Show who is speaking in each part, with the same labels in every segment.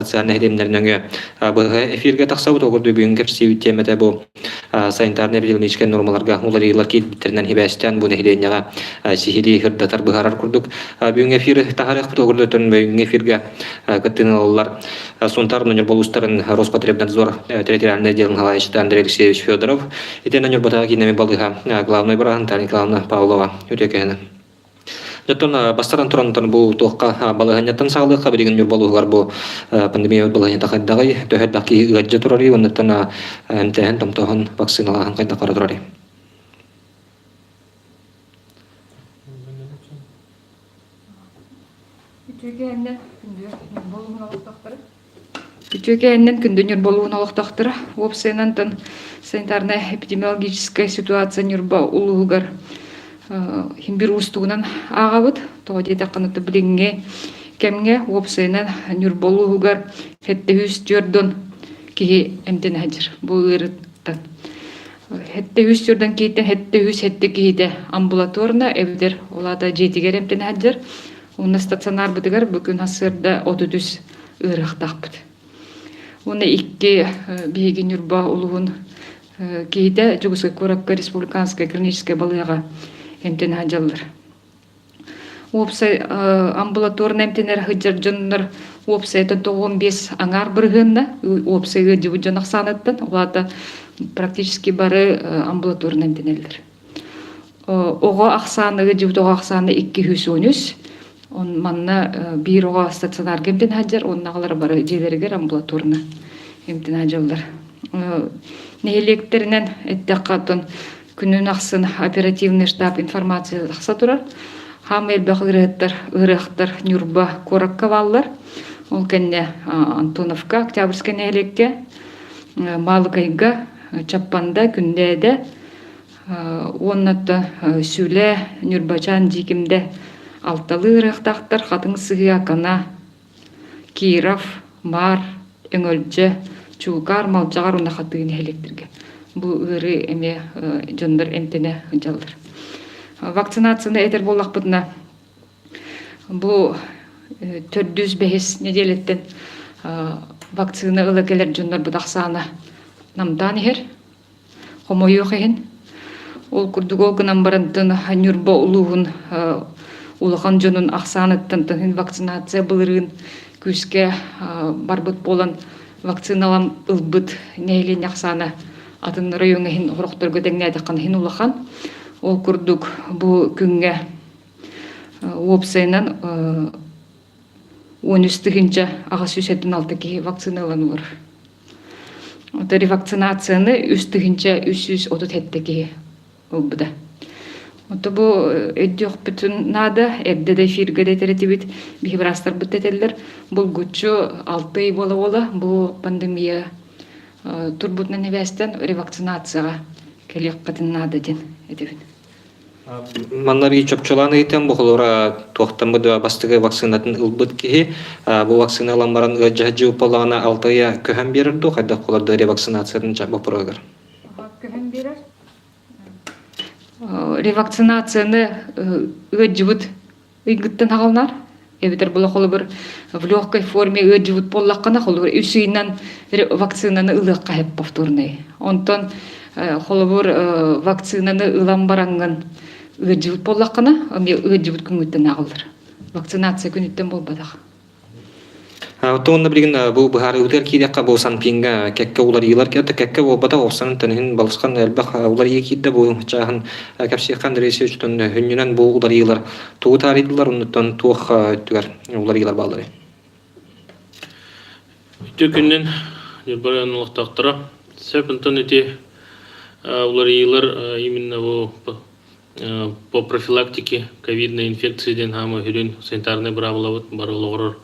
Speaker 1: Нәһидемнәрнәңгә бу эфиргә тахсау тогырды бүгүн кепси темете бу санитарно-эпидемиологический нормаларга улар йыллар киттернән хибәстән бу нәһиденнәгә сихири хырдатар быһарар курдук бүгүн эфир тахарык тогырды төн бүгүн эфиргә кыттыналар сонтар номер болустарын Роспотребнадзор территориальный отдел Галаевич Андрей Алексеевич Федоров итен номер батага кинеме балыга главный баран Николаевна Павлова үтекәне. Жаттан бастаран турантан бу тоққа балыганьяттан саалыqqa билген юр болугар бу пандемия балыганьята кайдагы төһөт баки ыгыджа турары оннан эмтен томтохон вакциналахан кайда кара турары.
Speaker 2: Күтүгәннән күндөнөр болуын алыктактыр. Опсенантан санитарно-эпидемиологическая ситуация нюрба улугар химбир устугунан агабыт тоодита канаты билинге кемге опсенан нюрболугар хеттеүс жөрдөн ки эмтен хажыр бу ырыттан хеттеүс жөрдөн кейтен хеттеүс хетте кейде амбулаторна эвдер олада жетигер эмтен хажыр уна стационар бытыгар бүгүн асырда 30 ырыктакпыт уна икки биги нюрба улугун кейде Жугуская Куракка республиканская клиническая балыга эмтен хаджаллар. Опсай амбулаторный эмтенер хаджаржаннар опсай это 15 аңар быргында опсай гыжы жанак санаттан улата практически бары амбулаторный эмтенерлер. Ого аксаны гыжы тога аксаны 213 он манна бир ого стационар эмтен хаджар оннагалар бары жерлерге амбулаторный эмтен хаджаллар. Нехелектеринен эттеккатын күнүн аксын оперативный штаб информация акса турар. Хам элбек ырыктар нюрба коракка баллар. Ол кенне Антоновка, Октябрьская нехелекке, Малыкайга, Чаппанда, Күндеде, оннатта Сүле, Нюрбачан, Жикимде, Алталы ырыктактар, Хатын Сыгы, Акана, Киров, Мар, Өңөлжө, Чулкар, Малчагар, онна хаты нехелектерге. Бу ыры эме жондар эмтене жалдар. Вакцинацияны этер боллакпытына бу 405 неделеттен вакцина ылакелер жондар бутаксаны намдан хер хомою хен ол курдугол гынан барантын нюрба улугун улахан жонун аксаныттан вакцинация былырын күскө барбыт болан вакциналам ылбыт нейлен аксаны атын районы хин хорохторго деңнәдәккан хин улахан ол курдук бу күнгә опсайнан 13-нче ага сүсәтен алтыки вакциналаныр. Ото ревакцинацияны 3-нче 337 обда. Ото бу эддек бүтүн нада эдде эфирге детеретибит бихибрастар бүттетеллер бул гуччу 6 ай бола бу пандемия турбутна невестен ревакцинацияга келек кытыннады ден этебин.
Speaker 1: Маннаби чөпчөланы итем бохолора тохтан быда бастыгы вакцинатын ылбыт ки бу вакциналанмаран жажы полана 6 ай көһәм берерди кайда колорда ревакцинациянын жабы прогар.
Speaker 2: Көһәм берер. Ревакцинацияны ыжыбыт ыгыттан агалнар. Эбитер була холы бир в легкой форме ыжыбыт боллаккана холы бир үсүйнен вакцинаны ылыкка хеп повторный. Онтон холы бир вакцинаны ылан баранган ыжыбыт боллаккана эми ыжыбыт күнгүттен агалдар. Вакцинация күнүттен болбадак.
Speaker 1: Тонна билген бу бахар үтер кидекка бу санпинга кекке улар йылар кетте кекке болбада оксан тенин балышкан элбах улар екидде бу чагын капсикан рейсе үчтөн хүннүнөн бу улар йылар туу таридылар онтон тух түгөр улар йылар балдары.
Speaker 3: Төкүннен баран улактактыра себентон эти улар йылар именно по профилактике ковидной инфекции ден хама хүрүн санитарный бравлавыт барылыгыр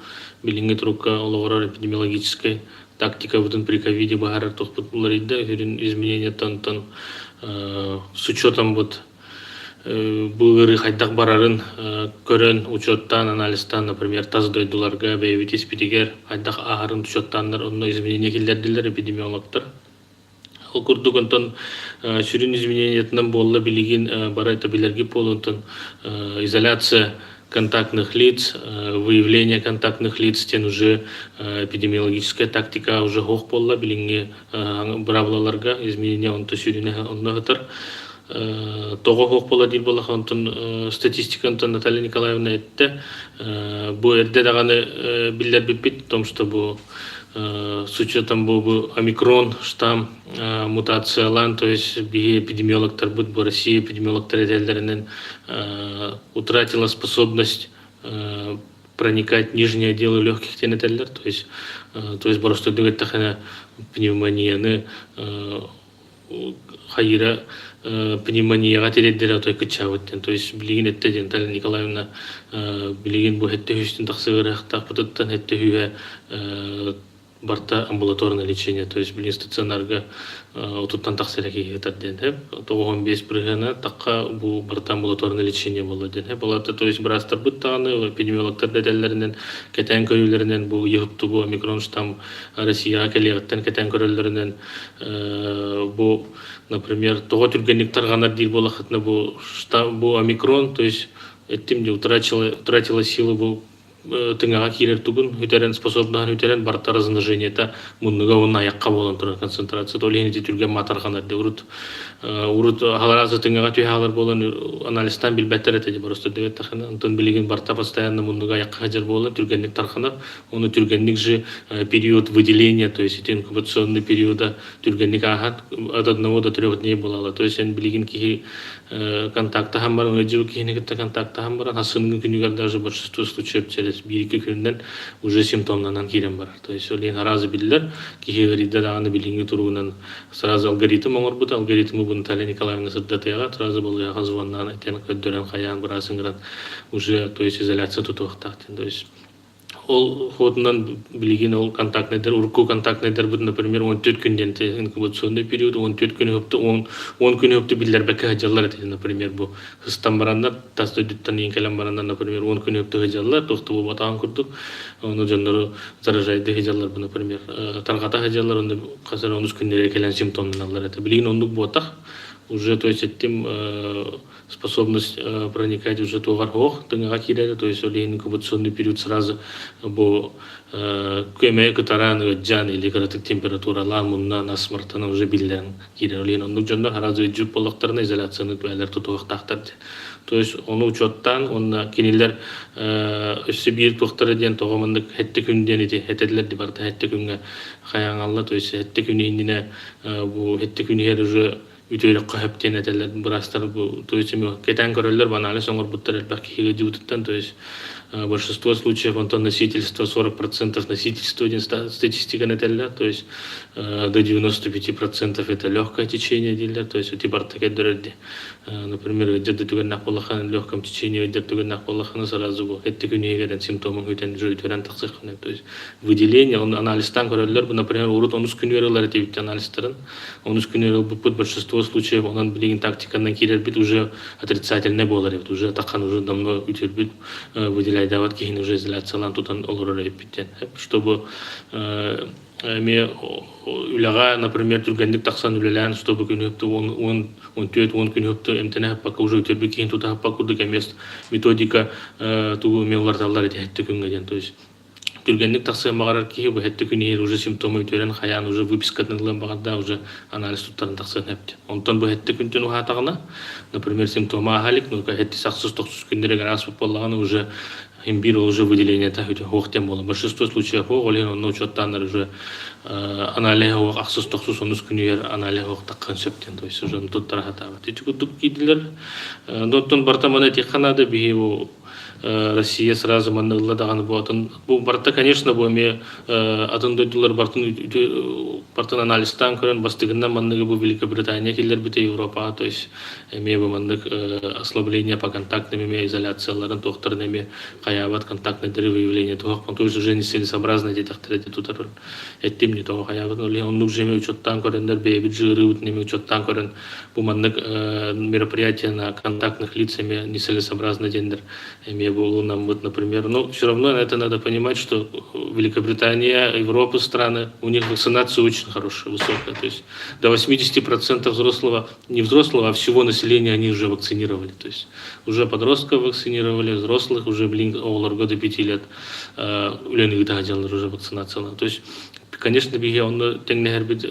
Speaker 3: билинге трубка олоғырар эпидемиологическая тактика бутын при ковиде бахарар тохпут буларыйда хүрүн изменения тантан с учетом вот булгыры хайдак барарын көрөн учеттан анализтан например таздойдуларга бейбитис питигер хайдак ахарын учеттандар онно изменения келдердилер эпидемиологтор. Ол курдук онтон сүрүн изменениятынан болла билигин барайта билерги полунтон изоляция контактных лиц, выявление контактных лиц, тен уже эпидемиологическая тактика уже хох болла, билинги бравлаларга, изменения он то сюріне оннағытыр. Тоғы хох болла дейл болла қантын статистикантын Наталья Николаевна етті. Бұл әрде дағаны білдер біппет, том что бұл с учетом был омикрон, штамм, мутациялан, то есть эпидемиологтар будет в России, эпидемиологтар утратила способность проникать в нижние отделы легких тенетеллер, то есть просто говорит тахана пневмонияны хайра пневмонияга тереддер той кычавыттен, то есть билигин этте Наталья Николаевна билигин бу хетте хүстен тахсыгырахтак бутыттан хетте хүе барта амбулаторное лечение, то есть билин стационарга отуттан тахсыраки хетарден тоғон бес бригана такка бу барта амбулаторное лечение болден балата, то есть брастар буттаганы эпидемиологтар дәлләреннән кетен көрүләреннән бу йыгыпту бу омикрон штамм Россияга келегәттән кетен көрүләреннән бу, например, того түргенниктар гана дил болахытны бу штамм бу омикрон, то есть этим де утратила силу бу тыңаға кирер тугун үтерен способнан үтерен барта размножение та муннуга онна якка болон турар концентрация толени түрген матарганар де урут халаразы тыңаға түйалар болон анализтан билбеттер этеди просто дебет тахана антон билеген барта постоянно муннуга якка жер болон түргенник тархана оны түргенник же период выделения, то есть инкубационный периода түргенник ахат от 1 до 3 дней болала, то есть ен билеген ки контакта хамбар өжү кийинекте контакта хамбар хасынын күнүгөр даже большинство случаев через 1-2 күндөн уже симптомнан кирен бар, то есть олен аразы билдер кихириде даганы билинги туруунан сразу алгоритм оңорбут алгоритмы бун Наталья Николаевна сырдатыяга сразу был я звоннан этен көддөрөн каян барасыңгырат уже, то есть изоляция тутуктактын, то есть ол ходунан билген ол контактныйдар урку контактныйдар бут, например 14 күнден инкубационный период 14 күн өптү 10 күн өптү билдер бекке хаҗаллар эти, например бу хыстан барандар тасты дүттан инкелем барандар, например 10 күн өптү хаҗаллар токту батан курдук оны жоннору заражайды хаҗаллар бу, например таргата хаҗаллар онда казар 13 күндер келен симптомдун алар эти билген ондук ботак уже, то есть этим способность проникать уже товар хох тыңаға киреді, то есть олен инкубационный период сразу бу көмө кытаран жан или кратык температуралар мунна насмыртана уже билден кире олен ондук жонда харазы жүп болоктарына изоляцияны туалар тутуктактарды, то есть оны учеттан онна кинилер өссө бир туктары ден тогомындык хетте күнден эти хетедлер ди барда хетте күнгө каяңалла, то есть хетте күнүнүнө бу хетте күнүер уже үтөйрөк кахептен этелер бурастар бу, то есть кетен көрөлөр баналы соңор буттар элбак киге жутуттан, то есть большинство случаев антон носительство 40% носительство статистика нетеллер, то есть до 95% это легкое течение дилер, то есть эти бартаке дөрөдди, например где-то түгөннак болахан легком течении где-то түгөннак болахан сразу бу этти күнүгеден симптомун үтен жөйтөрөн таксыкны, то есть выделение он анализтан көрөлөр бу, например урут 10 күн берилер эти анализдерин 10 күн берил бу большинство случаев онан билген тактикадан кирер бит уже отрицательный болар, уже такан уже давно үтөр бит выделение дават кихин уже изоляциялан тутан олорор эпиттен, чтобы ме үлага, например, түргендик таксан үлелен, чтобы күнөптү 10 күнөптү эмтене пока уже өтөрбү кийин тута пакурдук эмес методика тугу меллардалар этти күнгөден, то есть түргендик таксан багарар ки бу этти күнү уже симптомы өтөрөн хаян уже выпискатынлан багарда уже анализ туттарын таксан эпти. Онтон бу этти күндөн ухатагына, например, симптомы ахалик, ну этти саксыз 90 күндөргө асып боллаганы уже имбир уже выделение та хөтө хохтем боло. Большинство случаев олен онно учеттандар уже анализ хох аксыз 90 күнүер анализ хох таккан сөптен, то есть уже туттар хатабы. Тичкудук кидилер. Доттон бартамана тиханада би Россия сразу маннылла даганы болатын. Бу барта, конечно, бу эме атын дөдүлөр бартын анализтан көрөн бастыгындан манныгы бу Великобритания келер бите Европа, то есть эме бу маннык ослабление по контактным эме изоляцияларын токтор эме каябат контактный выявление тохпон, то есть уже нецелесообразно детектор тутар. Эттим не то каябат, но оннук жеме учеттан көрөндөр беби жыры утнеме учеттан көрөн бу маннык мероприятия на контактных лиц эме нецелесообразно дендер эме например. Но все равно это надо понимать, что Великобритания, Европа, страны, у них вакцинация очень хорошая, высокая. То есть до 80% взрослого, не взрослого, а всего населения они уже вакцинировали. То есть уже подростков вакцинировали, взрослых уже, до 5 лет уже вакцинация. То есть, конечно, он теңнехербит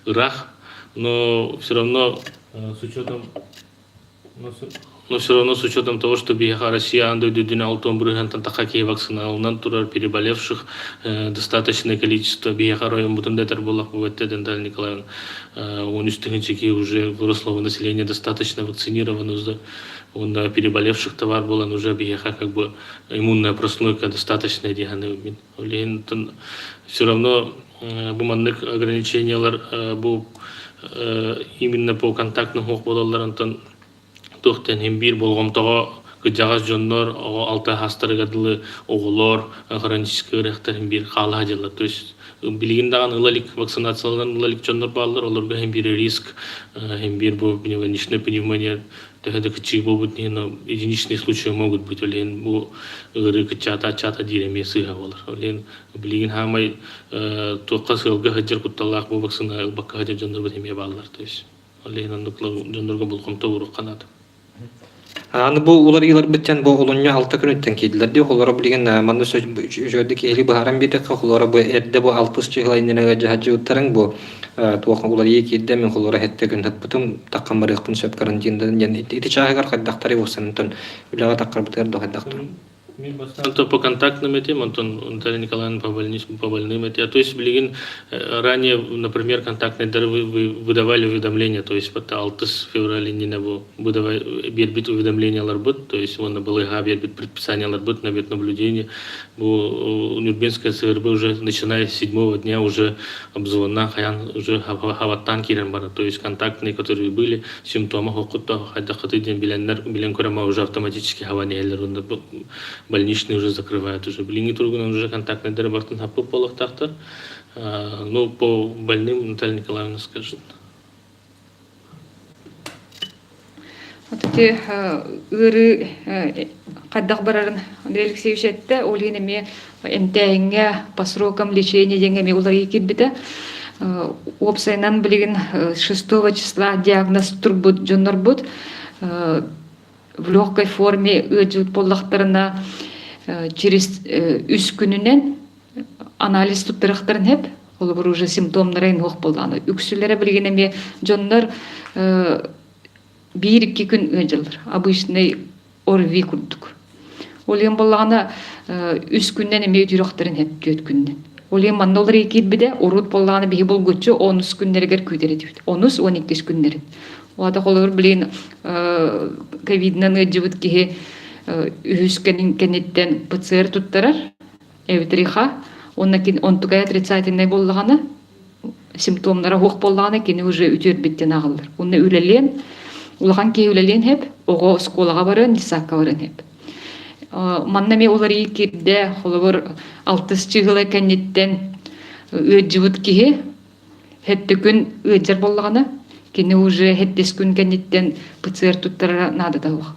Speaker 3: Ирак, но все равно с учетом с учетом того, что Россия андойдюдин алтон брыгантан такаки вакциналынан турар переболевших достаточное количество бияха район бутындетер булах буветте Денталь Николаевна он үстігінчеки уже взрослого населения достаточно вакцинировано, он переболевших товар был, уже бияха как бы иммунная прослойка достаточная диганы. Все равно буманных ограничений именно по контактным болаларантан тохтен химбир болгомтого кыжагас жоннор алты хастарыгадылы оголор хронический рехтер химбир хала жала. То есть билигиндаган ылалик вакцинациялардан ылалик жоннор баалар олорга химбир риск химбир бу нишне пневмония тэхэдэ кычы болбут но единичные случаи могут быть олен бу ыры кычата диреме сыга болар олен билигин хамай тоққа сылга хаджар кутталак бу вакцина бакка хаджар жоннор бу химия баалар. То есть олен аныкла жоннорго булкомто урук канат.
Speaker 1: Аны бу улар илар биттен бу олоння 6 күн өттен киделер ди. Олар билген манда сөз жөдүк эли бахарам битек олар бу эрде бу 60 жыглайнына жаһаҗуттарың бу туакын улар екидде мен олар хетте күн таппытым таккан барыкпын сөп карантиндан яны ити чагар каддактары болсонтон улага таккарбытыр до каддактар.
Speaker 3: То по контактным этим, Наталья Николаевна по больным этим. То есть, ранее, например, контактные дары выдавали уведомления, то есть, под 6 февраля не было бербит уведомления ларбут, то есть, он был бербит предписание ларбут на ветнаблюдение. Нюрнбергская СРБ уже, начиная с 7-го дня, уже обзвонна, уже хаваттан кирен бара, то есть, контактные, которые были, симптомы хокутта, хотя день билен курама уже автоматически хаванелер, больничные уже закрывают уже. Блин, тургунан уже контактный дербартын хапы полах тахтар. Ну, по больным Наталья Николаевна скажет.
Speaker 2: Вот эти ыры каддак барарын Алексеевич айтты, ол енеме эмтәңгә по срокам лечения деңгеме улар екилбите. Опсайнан билеген 6 числа диагноз турбут жоннорбут. В легкой форме ыжут поллахтарына через 3 күнүнен анализ туттырыктарын хеп, ол бир уже симптомдарын хок болганы. Үксүлөрө билгенеме жоннор 1-2 күн ыжылыр. Обычный ОРВИ курдук. Ол эм болганы 3 күннен эме жүрөктөрүн хеп 4 күннен. Ол эм мандолар экилбиде урут болганы бии болгучу 10 күннергер күйдөрөт. 10-12 күннерин. Ода холор билин ковиднан ыжыбыт кихи үскенин кенеттен ПЦР туттарар эвитриха оннакин онтугай отрицательный боллаганы симптомдары хок боллаганы кини уже үтөр биттен агылыр. Уны үлелен улган ки үлелен хеп ого школага барын лисакка барын хеп. Маннаме олар икирде холор 6 чыгыла кенеттен ыжыбыт кихи хетте күн ыжар боллаганы кини уже хеттес күн кенеттен ПЦР туттара надо да ух.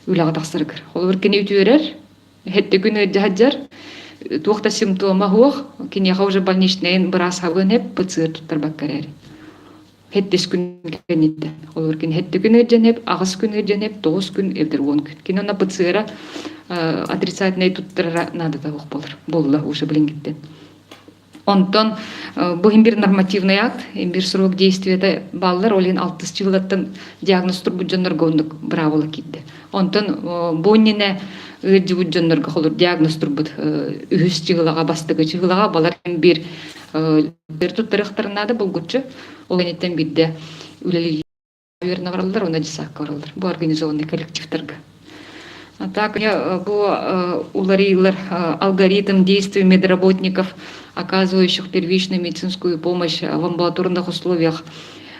Speaker 2: Үлага тахсыргыр. Олар кини үтүрер, хетте күн ыжаджар, туохта симптома хух, кини ха уже больничный брас хавын хеп ПЦР туттар баккарер. Хеттес күн кенеттен. Олар кини хетте күн ыжан хеп, агыс күн ыжан хеп, 9 күн эвдер 10 күн. Кини она ПЦР отрицательный туттара надо да ух болар. Болла уже билингиттен. Онтон бу бир нормативный акт, бир срок действия баллар олин 6 жылдаттан диагноз турбут жоннорго ондук бравола кидди. Онтон боннине жыбут жоннорго холур диагноз турбут 3 жылга бастыгы жылга балар бир туттарыктарына да болгучу оленеттен бирде үлели верна баралдар, она жисакка баралдар. Бу организованный коллективтерге. А так бу уларилар алгоритм действий медработников, оказывающих первичную медицинскую помощь в амбулаторных условиях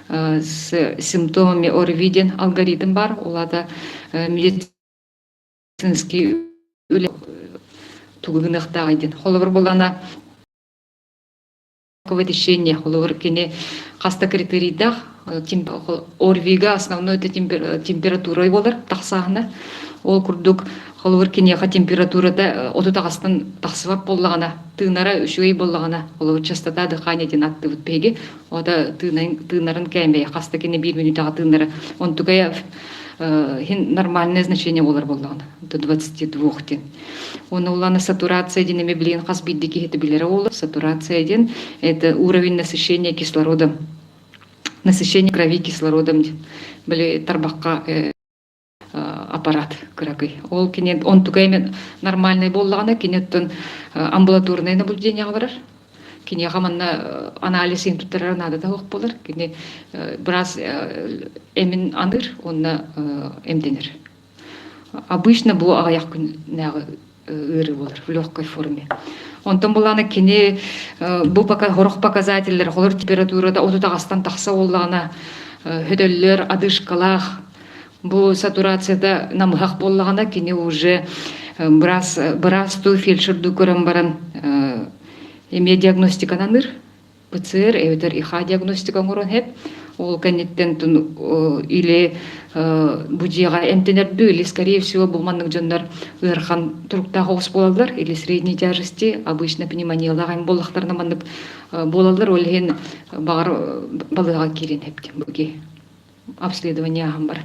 Speaker 2: с симптомами ОРВИ алгоритм бар, улада медицинский тугынықтағайден. Холовар болана течение холовар кене хаста критерийдах орвига основной это температурой болар тахсахна ол курдук холовар кенеха температурада отутагастан тахсыбап боллагана тыынара үчүгей боллагана холовар частота дыхания ден аттыбыт беги ода тыынарын кәмбей хаста кене 1 минутага тыынара он тугая нормальное значение болар боллагана до 22 ден. Он улана сатурация денеме билен хас биддики это билера ола. Сатурация ден это уровень насыщения кислородом. Насыщение крови кислородом. Были тарбакка аппарат кракой. Ол кинет он тугаймен нормальный боллагана кинеттен амбулаторное наблюдение алар. Кине хаманна анализ интуттарар надо да ок болар. Кине брас эмин аныр онна эмденер. Обычно бу аяк күннәгы ыры болар в легкой форме. Онтон буланы кине бу пока хорох показательлер, холор температурада отутагастан тахса боллагана хөдөллөр, адышкалах, бу сатурацияда намыхак боллагана кине уже брас ту фельдшерду көрөн баран эме диагностикананыр, ПЦР, эвтер ИХ диагностика ngорон хеп. Ол кенеттен или будига эмтенердүү или скорее всего бул маннык жондар ырхан туруктагы ос болалар или средней тяжести обычно пневмониялаган боллактарына маннык болалар олген багар балыга кирен хептен буги обследование бар.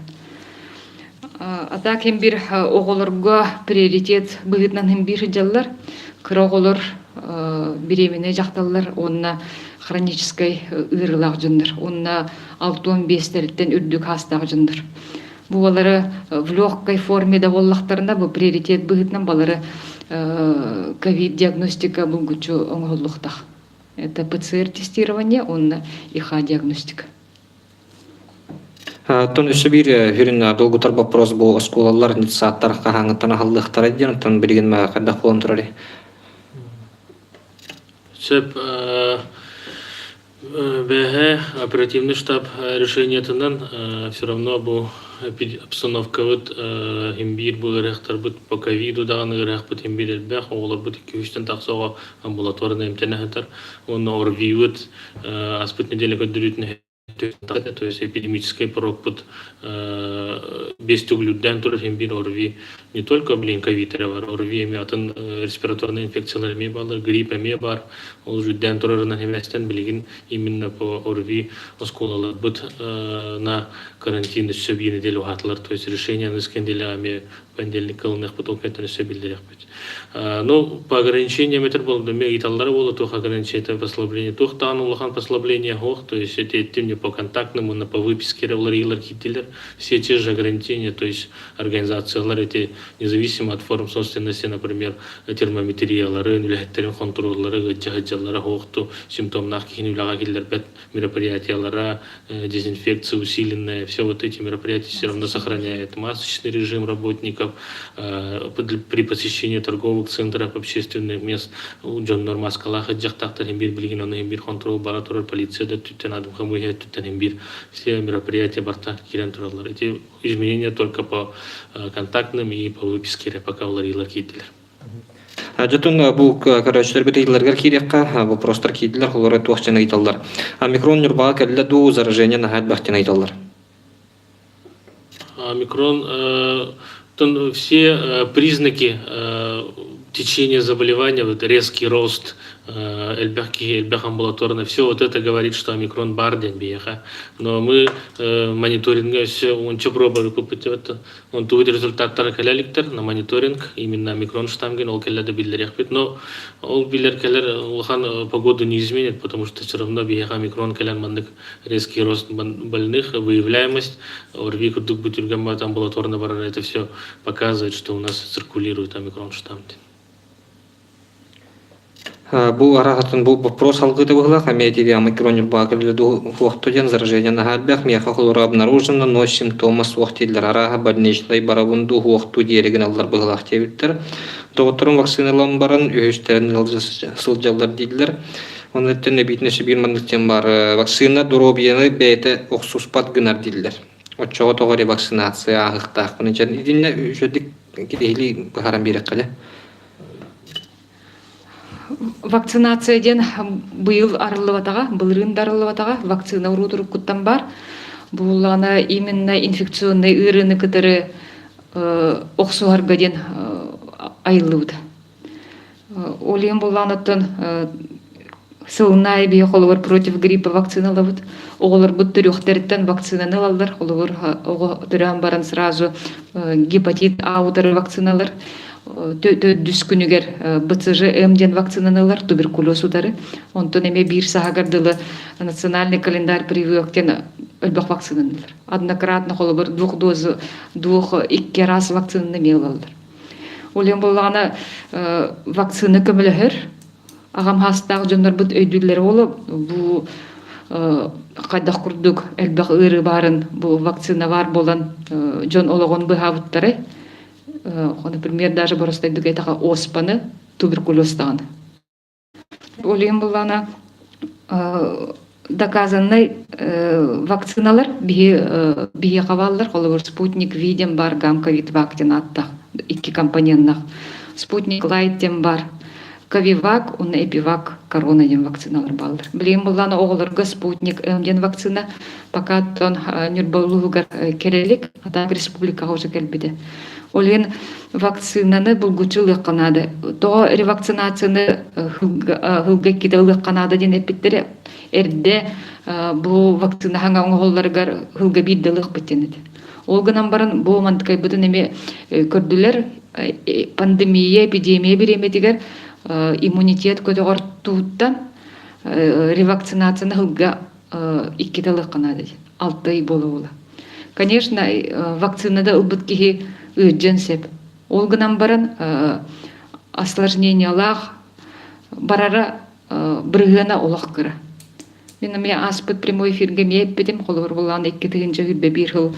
Speaker 2: А так hem bir оголорго приоритет быгытнан hem bir жаллар кыроголор беременный жакталар онна хронической ырылак жындар, онна 6-15 үрдүк хастак жындар. Бу балары в легкой форме да боллактарына бу приоритет быгытнан балары ковид диагностика булгучу оңголлуктак. Это ПЦР тестирование, онна ИХ диагностика.
Speaker 1: Тон өсө бир хүрүн долгутар вопрос бу школалар нит сааттар кахаңыттан халдыктар ден тон билген ма кандай колон турары.
Speaker 3: Сөп БГ оперативный штаб решение тынан все равно бу обстановка вот имбир был рехтар бут по ковиду даганы рех бут имбир бэх олар бут 2-3 таксога амбулаторный имтенахтар он орвиут аспект недели көдүрүтүн то есть эпидемический порог под без углюден туров имбир орви не только ковид орви мятын респираторные инфекциялар бар грипп бар ол жүдден турарына хеместен билген именно по орви осколалар бут на карантин все bir неделю хатлар то есть решение на скенделями понедельник кылных потом это все билдерек бит. Ну по ограничениям это было доме италлар было то ограничение послабление то танулахан послабление хох то есть эти тем не по контактному на по выписке регулярилар китилер все те же ограничения то есть организациялар эти независимо от форм собственности например термометриялары нөлеттерин контроллары гыджалары хохту симптомнах кинулага киллер бет мероприятиялара дезинфекция усиленная все вот эти мероприятия все равно сохраняет масочный режим работников при посещении торговых центров общественных мест жоннор маскалах жактактар бир билген аны бир контрол баратор полицияда түттен адам хамыга түттен бир все мероприятия барта кирен туралар эти изменения только по контактным и по выписке пока уларила кителер.
Speaker 1: Жотун бу карачтар битейлерге кирекка вопростар киделер холора туахчана айталлар. Микрон нурбага келле ду заражение на хат бахтина айталлар.
Speaker 3: Микрон все признаки течения заболевания, вот резкий рост, эльбях амбулаторно, все вот это говорит, что омикрон барден биеха. Но мы мониторинг, все, он что пробовали купить это, он тут результат таракаляликтер на мониторинг, именно омикрон штамген, ол келлер биллер но ол биллер келлер улхан погоду не изменит, потому что все равно биеха омикрон келлер мандык резкий рост больных, выявляемость, орви курдук бутюргамат амбулаторно барар, это все показывает, что у нас циркулирует омикрон штамм.
Speaker 1: Бу арахатын бу вопрос алгыты была, хамедиви омикрон нурбага ду хуахтуден заражение на хатбах меха холора обнаружено, но симптомы суахтидлер араха больничный барабунду хуахту дереген аллар быгалах тебиттер. Доғыттырын вакциналан баран үйестерін сылжалдар дейділер. Оны өттен битнесі бір мандықтен бар вакцина дуробияны бәйті оқсуспат гынар дейділер. Отчоға тоғыре вакцинация ағықтақ. Бұны жән едінне үшөдік кедейлі бұхаран берек қале.
Speaker 2: Вакцинацияден быйыл арылыбатага, былырын дарылыбатага вакцина урутурук куттан бар. Булана именно инфекционный ырыны кытары оксуаргаден айылыбыт. Олен буланаттан сылнай бие холовар против гриппа вакциналабыт. Оголар бут түрөхтерден вакцинаны алалар. Холовар ого түрән баран сразу гепатит А утары вакциналар. Дүскүнүгер БЦЖ М-ден вакцинаналар, туберкулез утары. Онтон эме бир сагардылы национальный календарь прививкен өлбөк вакцинаналар. Однократно холобыр икки раз вакцинаны мелалар. Олен болгана вакцина көмөлөһөр. Агам хастаг жондар бут өйдүлөр болуп, бу кайдак курдук элбек ыры барын, бу вакцина бар болан жон ологон быхабыттары. Например, даже просто такая оспаны, туберкулез тагын. Олен булана доказанный вакциналар бие кабаллар, холовор спутник видим бар, гам ковид вакцинатта, икки компонентнах. Спутник лайттен бар, ковивак, он эпивак, коронаден вакциналар баллар. Билем булана оголорго спутник М-ден вакцина, пока тон нюрболугар керелик, а так республикага уже келбиде. Олен вакцинаны булгучу лыкканады. То ревакцинацияны хылга киде лыкканады ден эпиттере эрде бу вакцина ханга оңголларгар хылга бидде лыкпыттенет. Ол гынан баран бу мантыкай бутун эме көрдүлөр пандемия, эпидемия биреметигер иммунитет көтөгөртүүттан ревакцинацияны хылга икките лыкканады. 6 ай болула. Конечно, вакцинада ылбыт женсеп. Ол гынан баран осложнениялах барара бырыгына олақ кыра. Мен ме аспыт прямой эфирге меппедим, холор болан 2 тыгынча хүрбе бир хыл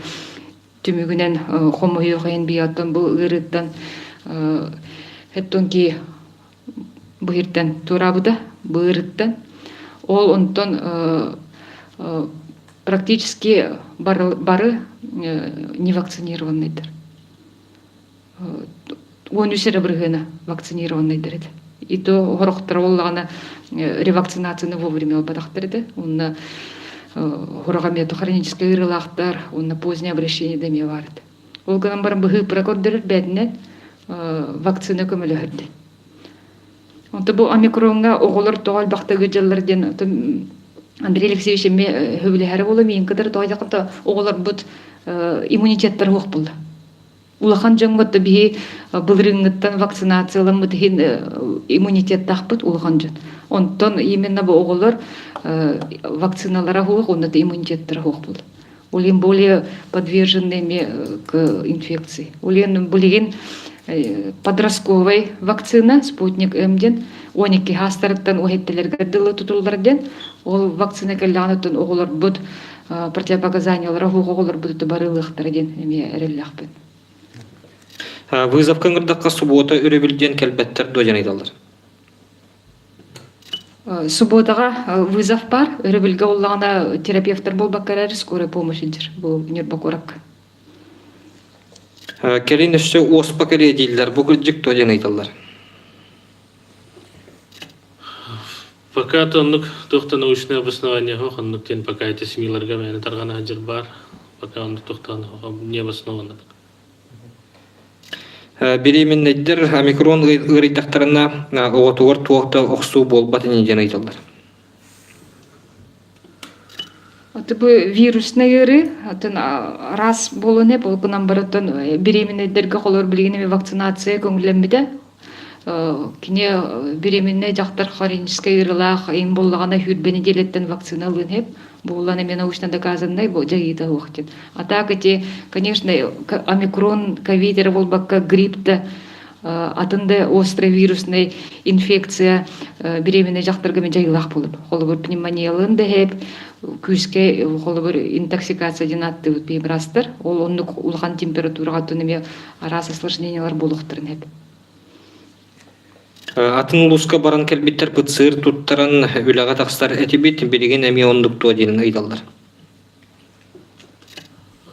Speaker 2: түмүгүнен хомойоғайын бияттан бұл ырыттан хеттон ки бұйырттан турабыда, бұйырыттан. Ол онтон практически бары невакцинированныйдыр. 13 бырыгына вакцинированныйдыр. И то хорохтар боллагана ревакцинацияны вовремя албадактырды. Онна хорогамето хронический ырылактар, онна позднее обращение деме барды. Ол гынан барын быгы прокордырыр бәдінен вакцина көмөлөһөрдү. Онта бу омикронга оголор тоғал бактагы жылларден Андрей Алексеевич ме хөбүләһәре болу мен кыдыр тоғайдакта оголор бут иммунитеттер хук булды. Улахан жанготта бии былырыңыттан вакцинацияланмыт хин иммунитет тахпыт улахан жан. Онтон именно бу оголор вакциналара хук, онда иммунитеттер хук булды. Улин более подвержены к инфекции. Улин булеген подростковый вакцина, спутник М-ден, 12 хастарыктан уһеттелерге дылы тутулларден, ол вакцина келланытын оголор бут противопоказаниялары хук оголор бут барылыктарден эме эреллахпын.
Speaker 1: Вызов кыңырдаққа суббота үребілден кәлбәттер дойан айдалар.
Speaker 2: Субботаға вызов бар, үребілге олағына терапевтер бол баққарары скорая помощь едір, бұл нербақорак.
Speaker 1: Кәрін үші оспа кәрі дейілдер, бұл күрджік дойан айдалар.
Speaker 3: Пока тоннук тухта научное обоснование хох, аннуктен пока эти смиларга мәні тарғана ажыр бар, пока онды тухта не обоснованы.
Speaker 1: Беременнәйдер омикрон ырыйтақтарына оғытуғыр туақта оқсу болбатын еден айталдар.
Speaker 2: Бұл вирусный ыры, раз болуне, бұл күнан бараттан беременнәйдерге қолыр білгенеме вакцинация көңіленмеді. Кіне беременнәй жақтар хронический ырылақ, ең болғана хүрбені делеттен вакцина алын хеп. Буланы мен научно доказанный бу жагыйда уктен. А так эти, конечно, омикрон, ковид болбакка гриппта, атында острый вирусный инфекция беременный жактарга мен жагылак болуп. Холобур пневмониялынды хеп, күзге холобур интоксикация динатты бибрастыр. Ол оннук улган температурага төнеме арасы осложнениялар болуктурун хеп.
Speaker 1: Атын улуска баран кәлбиттер пыцыр туттаран үләға тақстар әтебет береген әме ондық туа дейін айдалдар.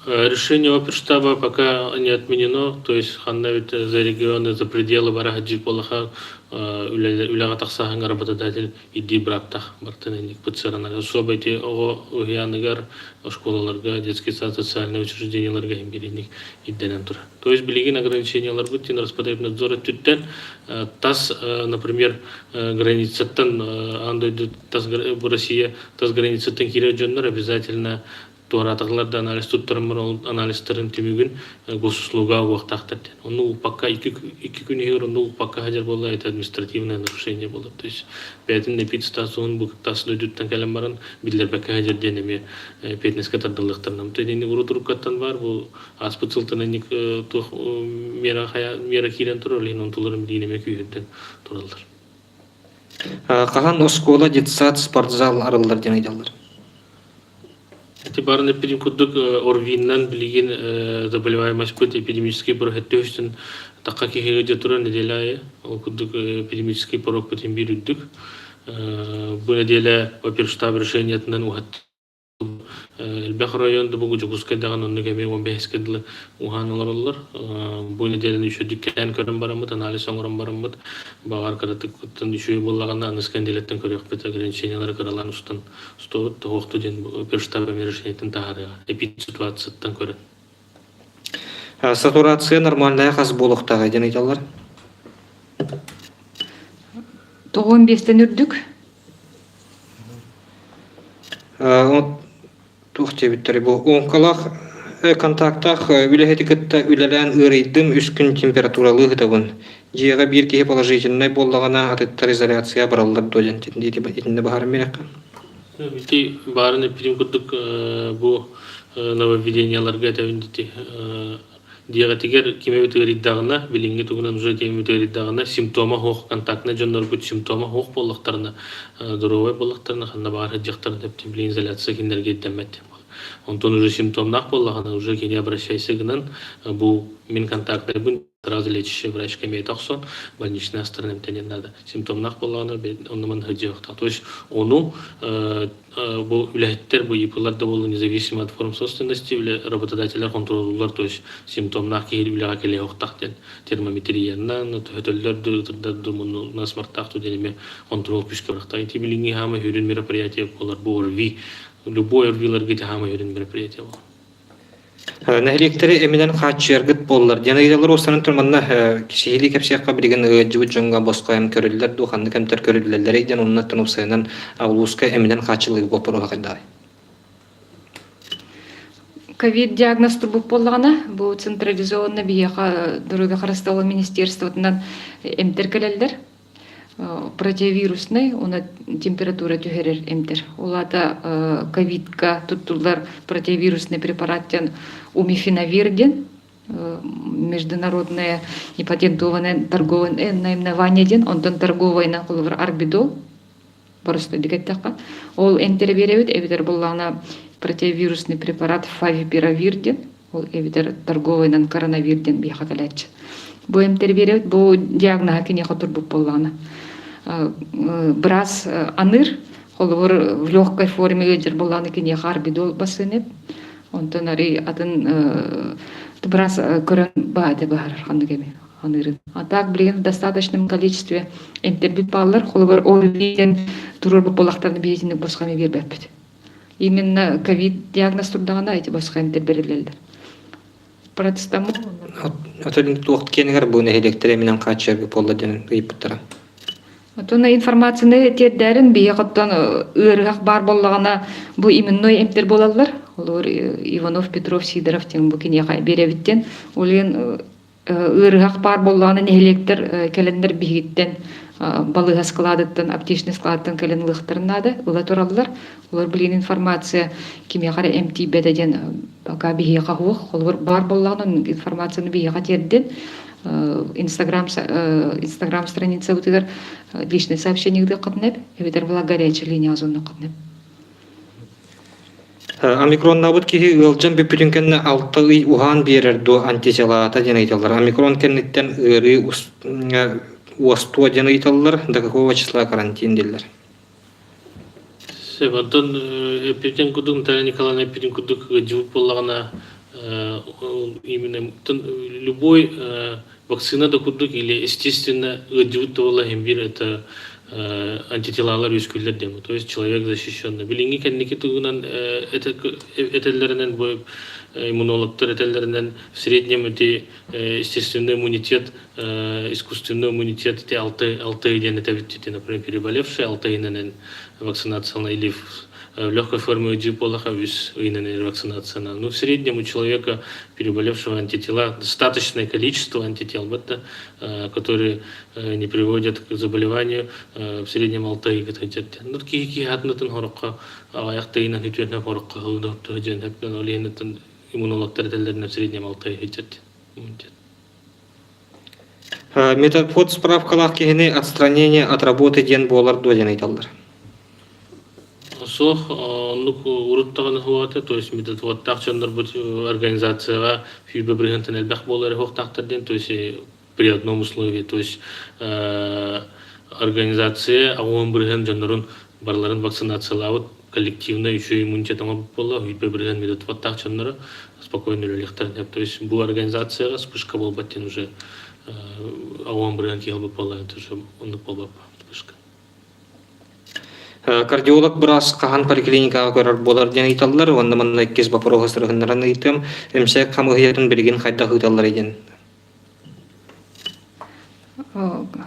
Speaker 3: Решение оперштаба пока не отменено, то есть ханна ведь за регионы, за пределы барахаджи полаха уляга таксаханга работодатель иди браттах бартынник пыцарана. Особо эти уяныгар школаларга, детский сад, социальные учрежденияларга имбиринник идденен тура. То есть билигин ограничениялар бутин Роспотребнадзора түттен тас, например, границаттан андойду тас Россия тас границаттан кире жоннор обязательно туаратыкларда анализ туттарымыр ол анализтерин түмүгүн госуслуга уактактар. Оны упакка 2 күн егер оны упакка хажар болла это административное нарушение болот. То есть бетин эпидстацион бу тасын өдүттен келем барын билдер бакка хажар денеме петнеске тардылыктарнам. Тедени урутуруккаттан бар бу аспыцылтыныник тух мера кирен турар лин туларым динеме күйөттен туралдар.
Speaker 1: Кахан оскола детсад спортзал арылдар ден айдалар.
Speaker 3: Барын эпидемикудук орвиннан билигин заболеваемость путь эпидемический порог өстүн такка кихеге туран неделя ол кудук эпидемический порог путин бирүдүк. Бу неделя оперштаб решениятынан ухат Элбэх районда бугу жугускайдаган оннугеме 15 кедли уханалар олар. Бу неделя еще диккен көрөн барамыт, анализ оңорон барамыт. Багар каратыктын еще боллаганда аныскен делеттен көрөк бет ограничениялар каралан устан стоот токту ден оперштаб решениятын таарыга эпидситуацияттан көрөн.
Speaker 1: Сатурация нормальная хас болохтагы ден айталар.
Speaker 2: 95-тен үрдүк.
Speaker 1: Тухтебиттери бу онкалах контактах үлехетикетта үлелен ырыйдым 3 күн температуралы гытабын. Жига бир кеhe положительный боллагана атыттар изоляция бараллар дожен тиндети итинде бахар мерек.
Speaker 3: Бити барын эпидемикудук бу нововведенияларга тавиндити диагатигер кимебетириддагына билинги тугунан уже кимебетириддагына симптома хох контактна жоннор бут симптома хох боллактарына здоровый боллактарына ханна баары жактар деп билин изоляция киндерге демет. Онтон уже симптомнак боллагана уже кене обращайся гынан бу мен контактный бун сразу лечащий врач кемейт оксон больничная сторона тенен надо симптомнак боллагана оннан хыжыктак. То есть ону бу үлеттер бу ипыларда болу независимо от форм собственности или работодателя контроллар, то есть симптомнак кеги үлага келе октактен термометриянан төтөллөрдү турдадуу насмарттактуу денеме контрол пүшкөрактан эти билинги хама хүрүн мероприятие болар бу орви любой орвиларга хама хүрүн мероприятие болар.
Speaker 1: Нәһилектери эминен хачыргыт боллар. Жанагылар осанын турманна кишили кепсиякка билген жыбыт жонга боскайым көрүллер духанды кемтер көрүллерлер иден онна тынупсайынан агулуска эминен хачылыгы бопору хакында.
Speaker 2: Ковид диагносту буп боллагана бу централизованный бияка дөрөгө карастагы министерствотунан эмтер келелдер. Противирусный, она температура тюгерер эмтер. Улата ковидка туттулар противирусный препараттен умифинавир международное непатентованное торговое наименование ден, он торговый на кулвар арбидол, просто дигаттака. Ол эмтер беребит, эвитер буллана противирусный препарат фавипиравир ден, ол эвитер торговый на коронавир ден бихаталач. Бу эмтер беребит, бу диагноза кине хатур буп боллана. Брас аныр, холвор в легкой форме лидер болланы кине харбидол басынып, он тонари атын брас көрөн баады бар хандыгеме анырын. А так блин в достаточном количестве интербипаллар холвор ойден турур боллактарды бейзинник босхами бербеппит. Именно ковид диагноз турдагана эти босха интерберилелдер. Процетамол.
Speaker 1: Отолин туакт кенегер бу нәһилектери менен качыргы болла ден ыйыптара.
Speaker 2: Туна информацияны тердәрен бияқаттан ыргак бар боллагана бу именной эмтер болалар. Олар Иванов, Петров, Сидоров тен бу кине беребиттен. Олен ыргак бар боллагана нәһилектер келендер бигиттен балыга складыттан, аптечный складыттан келен лыктырнады. Ула тураллар. Олар билген информация киме кара эмти бедеден бага бияка хук. Олар бар боллагана информацияны бияка терден. Инстаграм страница вот это личные сообщения где катнеп, это была горячая линия озонна катнеп.
Speaker 1: Омикрон набут ки ылжан бипүтүнкен 6 ый ухан берер до антителата денейталар. Омикрон кеннеттен ыры усту денейталар до какого числа карантин дилер.
Speaker 3: Себантон эпиден кудун тара Николай эпиден кудук жуп боллагана именно любой вакцина да курдук или естественно это антителалар үскүллер дем. То есть человек защищенный. Билинги кенники тугунан этелеринен бу иммунологтар этелеринен в среднем эти естественный иммунитет, искусственный иммунитет эти алты ден это ведь, например, переболевшие алтайнен вакцинация или в легкой форме удиполаха вис вакцинация. Но в среднем у человека, переболевшего антитела, достаточное количество антител, которые не приводят к заболеванию, в среднем алтай. Ну, такие хатнатын хорокка, аяқтайынан хитвенен хорокка, олейнатын иммунологтар в среднем алтай хитет.
Speaker 1: Метапод справкалах кихини отстранение от работы ден болар доден айталдар.
Speaker 3: Сох, уруттаган хуата, то есть метод вот так чандар бут организацияга фибе бригантен элбах болары хохтактарден, то есть при одном условии, то есть организация агон бригант жанрун барларын вакцинациялавыт коллективно еще иммунитетом болла, фибе бригант метод вот так чандара спокойно лехтарден, то есть бу организацияга вспышка бол баттен уже агон бригант елбы болла, это уже он болба вспышка.
Speaker 1: Кардиолог брас кахан поликлиникага көрөр болар ден айталлар, онда манна иккес бапорога сыргыннаран айтым, эмсек камыгыятын билген хайда хыталлар еден.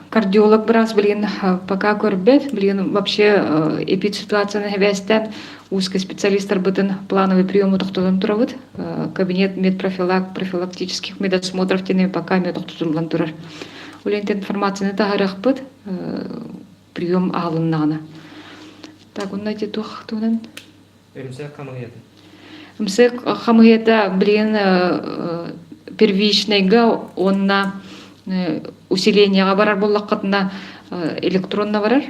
Speaker 2: Кардиолог брас билген пока көрбет, билген вообще эпидситуацияны хебестен узкий специалисттар бытын плановый прием утуктудан турабыт, кабинет профилактических медосмотров тене пока медоктутулан турар. Улентен информацияны тахарахпыт, прием алыннаны. Так, он найти тухтунан.
Speaker 1: Эмсек камыгыятын.
Speaker 2: Эмсек хамыгыята билген первичныйга онна усилениега барар боллаккатына электронна барар.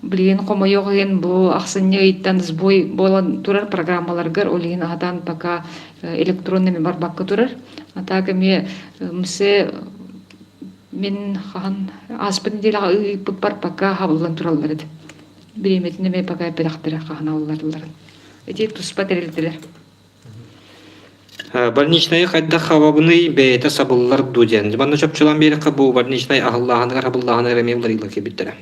Speaker 2: Билген комойоген бу аксынны ыйттан сбой болан турар программаларгар олеген адан пока электронными барбакка турар. Атака ме мсе мен хан аспын дела ыйппар пока хабылан тураллар. Биреметине ме пока перахтыра хана олларлар. Эти туспатерилдилер.
Speaker 1: Больничный хайда хавабыны бейта сабыллар дуден. Жабанна чөпчүлан бери кабу больничный ахыллаханагар хабыллаханагар эмеуларилар кебиттер.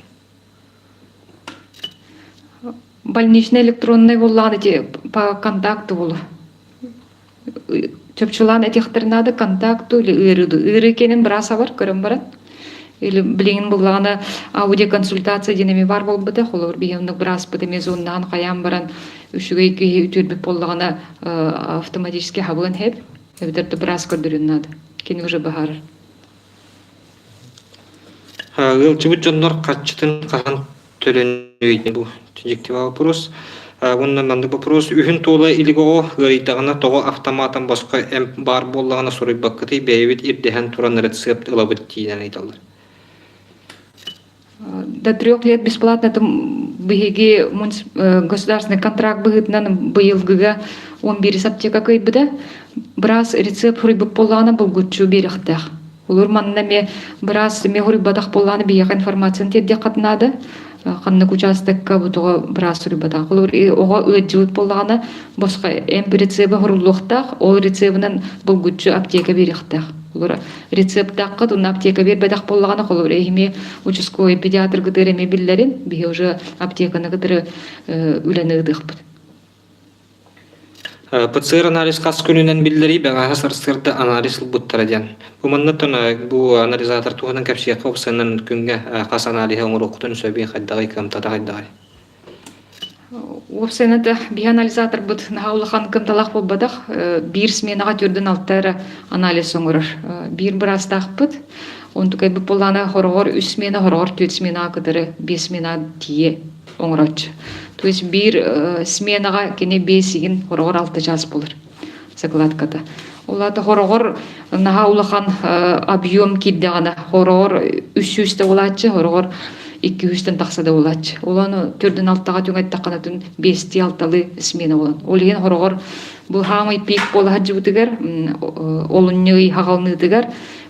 Speaker 2: Больничный электронный болланы эти по контакту болу. Чөпчүлан этихтернады контакту или ырыды. Ыры кенен браса бар, көрөм барат. Или билген буллана аудиоконсультация денеме бар болбыты, холор бигемдик брас быты мезоннан каян баран үшүгөй ки үтүрбүп боллагана автоматически хабын хеп. Эбдерде брас көрдүрүннады. Кени уже бахар.
Speaker 1: Ылчыбыт жоннор качтын кахан төлөнөйдү бу. Тинжектива вопрос. Оннан мандык вопрос үһүн тола илиго гырыйтагына того автоматан башка бар боллагана сурайбаккыты бейбит ирдеһен туран рецепт ылабыт тиен айталар.
Speaker 2: До 3 лет бесплатно это беги государственный контракт быгытнан быйылгыга 11 аптека кайбыда брас рецепт хурибы полланы булгучу берихтах. Улур манна ме брас ме хурибадах полланы бияк информацияны тедде катнады. Каннык участокка бутуга брас хурибадах. Улур ого өджүт полланы башка эм рецепты хурулуктах, ол рецептинен булгучу аптека берихтах. Рецепттаққа тунна аптека бербедақ боллағаны қолыр әйме участковый педиатр гыдыр әме білдерін бе уже аптеканы гыдыры үләні ғыдық бұд.
Speaker 1: ПЦР анализ қас күнінен білдері бәға сырсырды анализ бұттыр әден. Бұмыннытын бұл анализатор туғынан кәпсияққа опсынан күнге қас анализі оңыр оқытын сөбей қайдағай кымтада қайдағай.
Speaker 2: Опсенаты бианализатор бут нахаулахан кымталах болбадах бир сменага түрдөн алттары анализ оңорор. Бир брастах бут он tukay bu polana хорогор 3 смена хорогор 4 смена кыдыры 5 смена тие оңороч. То есть бир сменага кене 5-ин хорогор 6 час болор. Закладкада. Олата хорогор нахаулахан объем киддагана хорогор 300 болачы хорогор 200-тен тақсада болачы. Оланы түрден алтаға түңәт тақанатын 5-6 смена болан. Олеген хорогор бұл хамай пик болахаджы бұтыгар, олыннығы хағалныдыгар,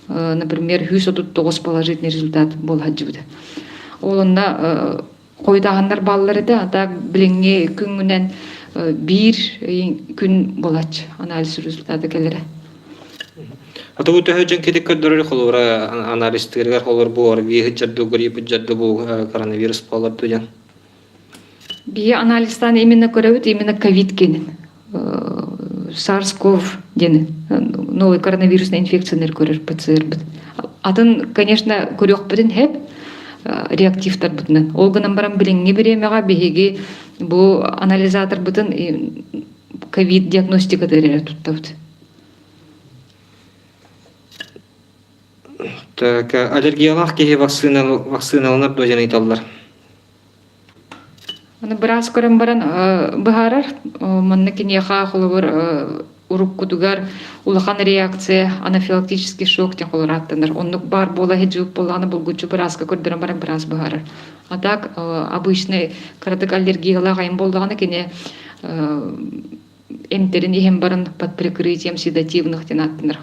Speaker 2: например, 139 положительный результат болахаджы бұты. Олында қойдағандар баллары да, ата біліңе күнгінен bir күн болач анализ результаты келере.
Speaker 1: Аты бу төһөжен кетик көрдөрөр холора аналисттергер холор бу ор виһи жадды грип жадды бу коронавирус болор дигән.
Speaker 2: Бие анализтан именно көрөбүт именно ковид кенин. SARS-CoV дени новый коронавирусный инфекциялар көрөр ПЦР бит. Атын, конечно, көрөкпүтүн хеп реактивтар бутунан. Олганан баран билинге беремега биһиги бу анализатор бутун ковид диагностика дерер туттабыт.
Speaker 1: Так, аллергиялах кеһи вакциналанып дожен италлар.
Speaker 2: Аны бираз көрөн баран быһарар, манна кинеха холобор урук кутугар улахан реакция, анафилактический шок тен холораттанар. Оннук бар бола хеджуп боланы булгучу биразга көрдөрөн баран бираз быһарар. А так обычный кратык аллергиялах айын болдаганы кине эмтерин ихем баран под прикрытием седативных тен аттанар.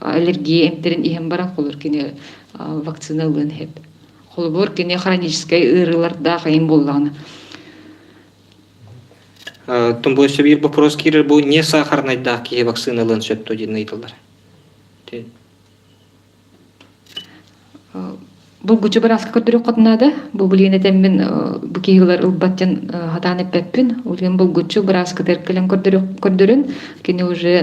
Speaker 2: Аллергия эмтерин ихем баран холор кине вакциналын хеп. Холобор кине хронический ырыларда айын болдаганы.
Speaker 1: Тумбойся бир вопрос кирер бу не сахарный да кеһи вакциналан сөттө дин италлар.
Speaker 2: Бул гучу бараска көтөрүк катнада, бу билинетен мен бу кийгилер ылбаттан хатан эппеппин, улген бул гучу бараска теркелен көтөрүн, кини уже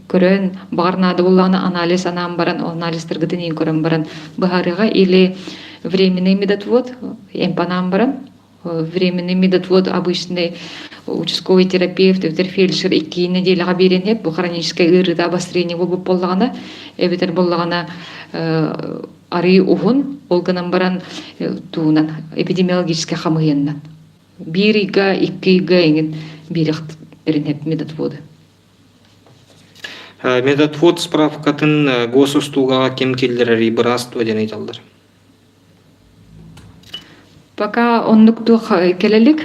Speaker 2: көрөн барнада булланы анализ анан баран анализдер гытын көрөн баран бахарыга или временный медотвод, эмпанам баран временный медотвод обычный участковый терапевт, фельдшер 2 неделяга берен хеп, бу хроническое ырыда обострение болуп боллагана, эбетер боллагана ары ухун олганан баран туунан эпидемиологический хамыяннан. 1-га, 2-га эген бирих берен хеп медотводы.
Speaker 1: Медотвод справкатын госустугага кем келдерери бираз ден италлар.
Speaker 2: Пока оннуктух келелик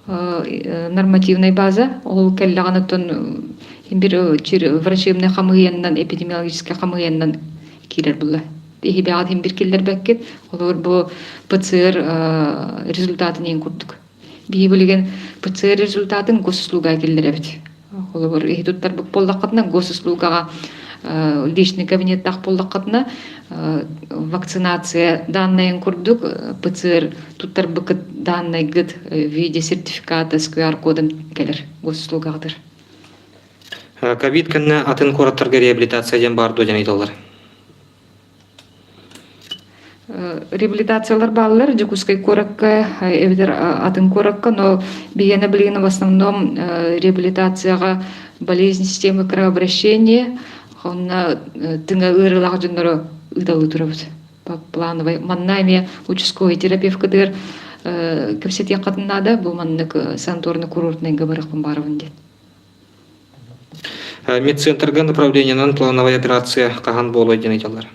Speaker 2: нормативная база, ол келлаганытын бир врачебный хамыяннан, эпидемиологический хамыяннан кирер була. Ихи бягат бир келдер беккет, олар бу ПЦР результатын ең курдук. Бии билген ПЦР результатын госуслуга келдеребит. Олар ихи туттар бук боллакатна госуслугага личный кабинет так боллакатна вакцинация данные курдук ПЦР туттар бык данные гыт в виде сертификата с QR-кодом келер госуслугадыр.
Speaker 1: Ковид кенне атын кораттарга реабилитацияден бар ден италлар.
Speaker 2: Реабилитациялар баллар жекускай коракка эбитер атын коракка, но биене билген в основном реабилитацияга болезнь системы кровообращения, онна тыңа ырылак жөнөрө ыдалы турабыз. Плановый маннами участковый терапевт кадыр кепсет якатынада бу маннык санаторный курортный габарыкпын барыбын дейт.
Speaker 1: Медцентрга направлениянан плановая операция каган болой ден италлар.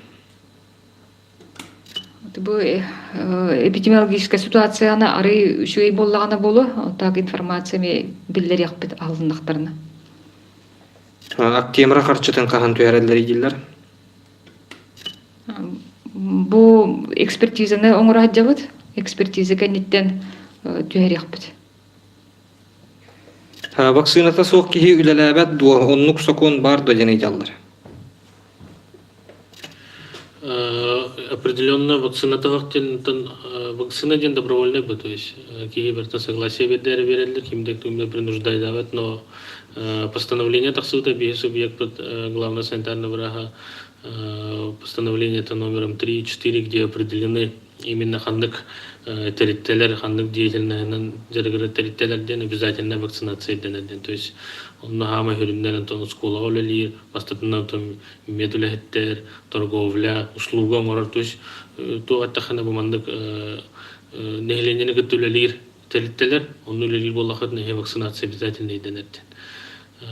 Speaker 2: Бу эпидемиологическая ситуацияны ары үшөй боллагана болу, так информациями биллер якпыт алындыктарына.
Speaker 1: Октябрь карчытын каган төйәрәләр идиләр.
Speaker 2: Бу экспертизаны оңора жабыт, экспертиза кенеттен төйәр якпыт.
Speaker 1: Вакцината соқ кеһи үләләбәт ду оннук сокон бар ден италлар.
Speaker 3: Определенно вакцина ден добровольный бы, то есть киберта согласие берелер, кимдек принуждает, но постановление таксута без субъект главного санитарного врага, постановление это номером 3-4, где определены именно хандык территориалер, хандык деятельный территориалерден обязательно вакцинация денеден, то есть он на хама хюрюнден тон школа олели, постепенно там медулехтер, торговля, услуга морар, то есть то аттахана бумандык нехленене гытулелир территориалер, он улелир боллахат не вакцинация обязательно денеден.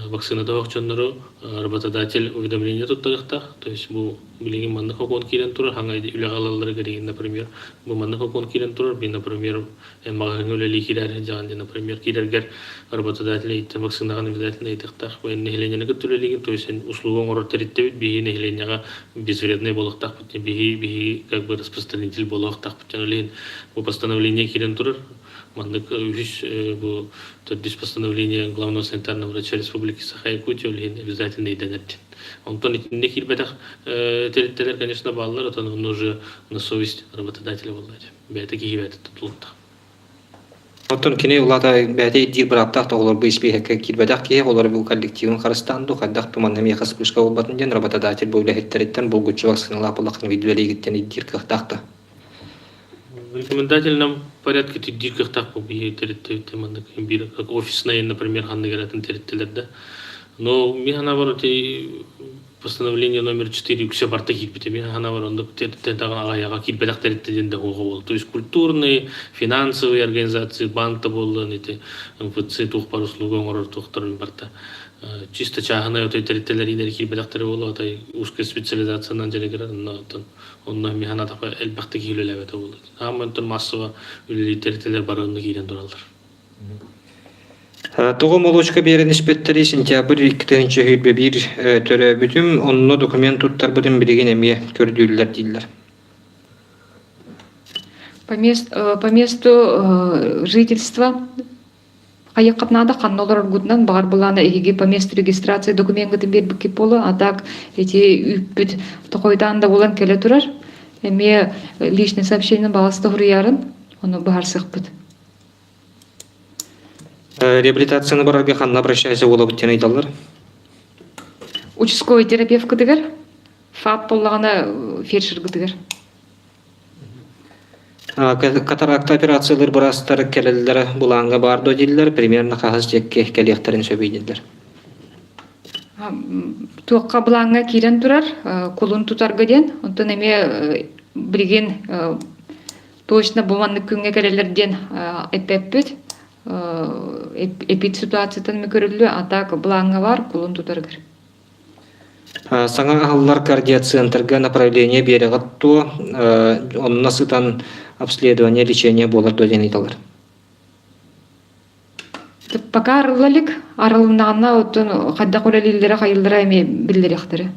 Speaker 3: Вакцинада вакчоннору работодатель уведомление туттагыхта, то есть бу билеген манны хокон кирен турар, хаңайды үлегалалары кереген, например, бу манны хокон кирен турар, би, например, магагын үлели кирер жаганды, например, кирергер работодатель айтты вакцинаган обязательно айтыктах, бу нехленене гытулелеген, то есть услугон орор территтебит, биги нехленега безвредный болохтах, биги как бы распространитель болохтах, бу постановление кирен турар, мандык бу төрдүс постановление главного санитарного врача Республики Саха-Якутия обязательно иденет. Он то не кирбетах территория, конечно, баллар, это он уже на совесть работодателя владать. Бета кирбет тут.
Speaker 1: Оттон кини улата бәте дир браптах тоғылар бұл испейхекке кирбедақ кие, олар бұл коллективын қарыстанду, қаддақ туманнам яқас күшқа олбатын ден, работодатель бұл ләхеттереттен бұл күтші вакциналар бұлақын видуәлі кеттен иддир кықтақты.
Speaker 3: В рекомендательном порядке ты дирках так побьет территория, как офисная, например, ханнегератын территория. Но ми наоборот постановление номер 4 все барта кирбите ми наоборот аяга кирбедак территорияда болду. То есть культурные, финансовые организации, банкта болду, нете МФЦ тухпар услуга оңорор тухтарын барта. Чисто чахана өтөй территориялар кирбедактары болду, атай узкая специализациянан жерегерен онно ми хана тапа элбакта килелебет болду. Амантын массово үлели территориялар барыны кирен туралар.
Speaker 1: Тоғы молочка берен іспеттері сентябрь 2-ші үйірбе бір түрі бүтім, онны документ тұттар бұдың біреген әме көрділер дейілер.
Speaker 2: По месту жительства аяққатнады қаннолар оргудынан бағар бұланы егеге по месту регистрации документті бербікі болы, а так эти үппіт тоқойдан да болан келе тұрар, әме личный сообщение бағасты ғырыярын, оны бағар сықпыд.
Speaker 1: Реабилитацияны барарга ханна обращайся олы бүттен айталар?
Speaker 2: Участковый терапевт кытыгар, ФАП боллағана фельдшер кытыгар.
Speaker 1: Катаракта операциялар бұрастары келелері бұланға барды дейділер, примерно қағыз жекке кәлияқтарын сөбейділер.
Speaker 2: Туаққа бұланға кейрен тұрар, қолын тұтарға ден, онтан әме білген точно бұманны күнге кәлелерден әппәппіт, эпид ситуациятан мы көрүлү, а так бұланға бар, қолын тұтарғыр.
Speaker 1: Саңа ағылар кардиоцентрға направление береғатту, онына сытан обследование, лечение болар дөлен айталар.
Speaker 2: Пока арылалик, арылынағына оттын қадда қолалилері қайылдыра әме білдер яқтыры.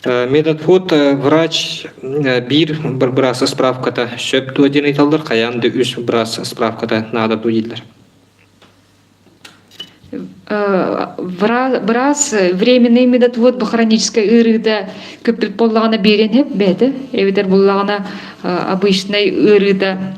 Speaker 1: Медотвод врач бир брасы справката шөп дөлен айталар, қаянды үш брасы справката нада дөлелер.
Speaker 2: Брас временный медотвод бұл хронической ырыда көппіл боллағына берен хеп бәді. Эвитер боллағына обычный ырыда,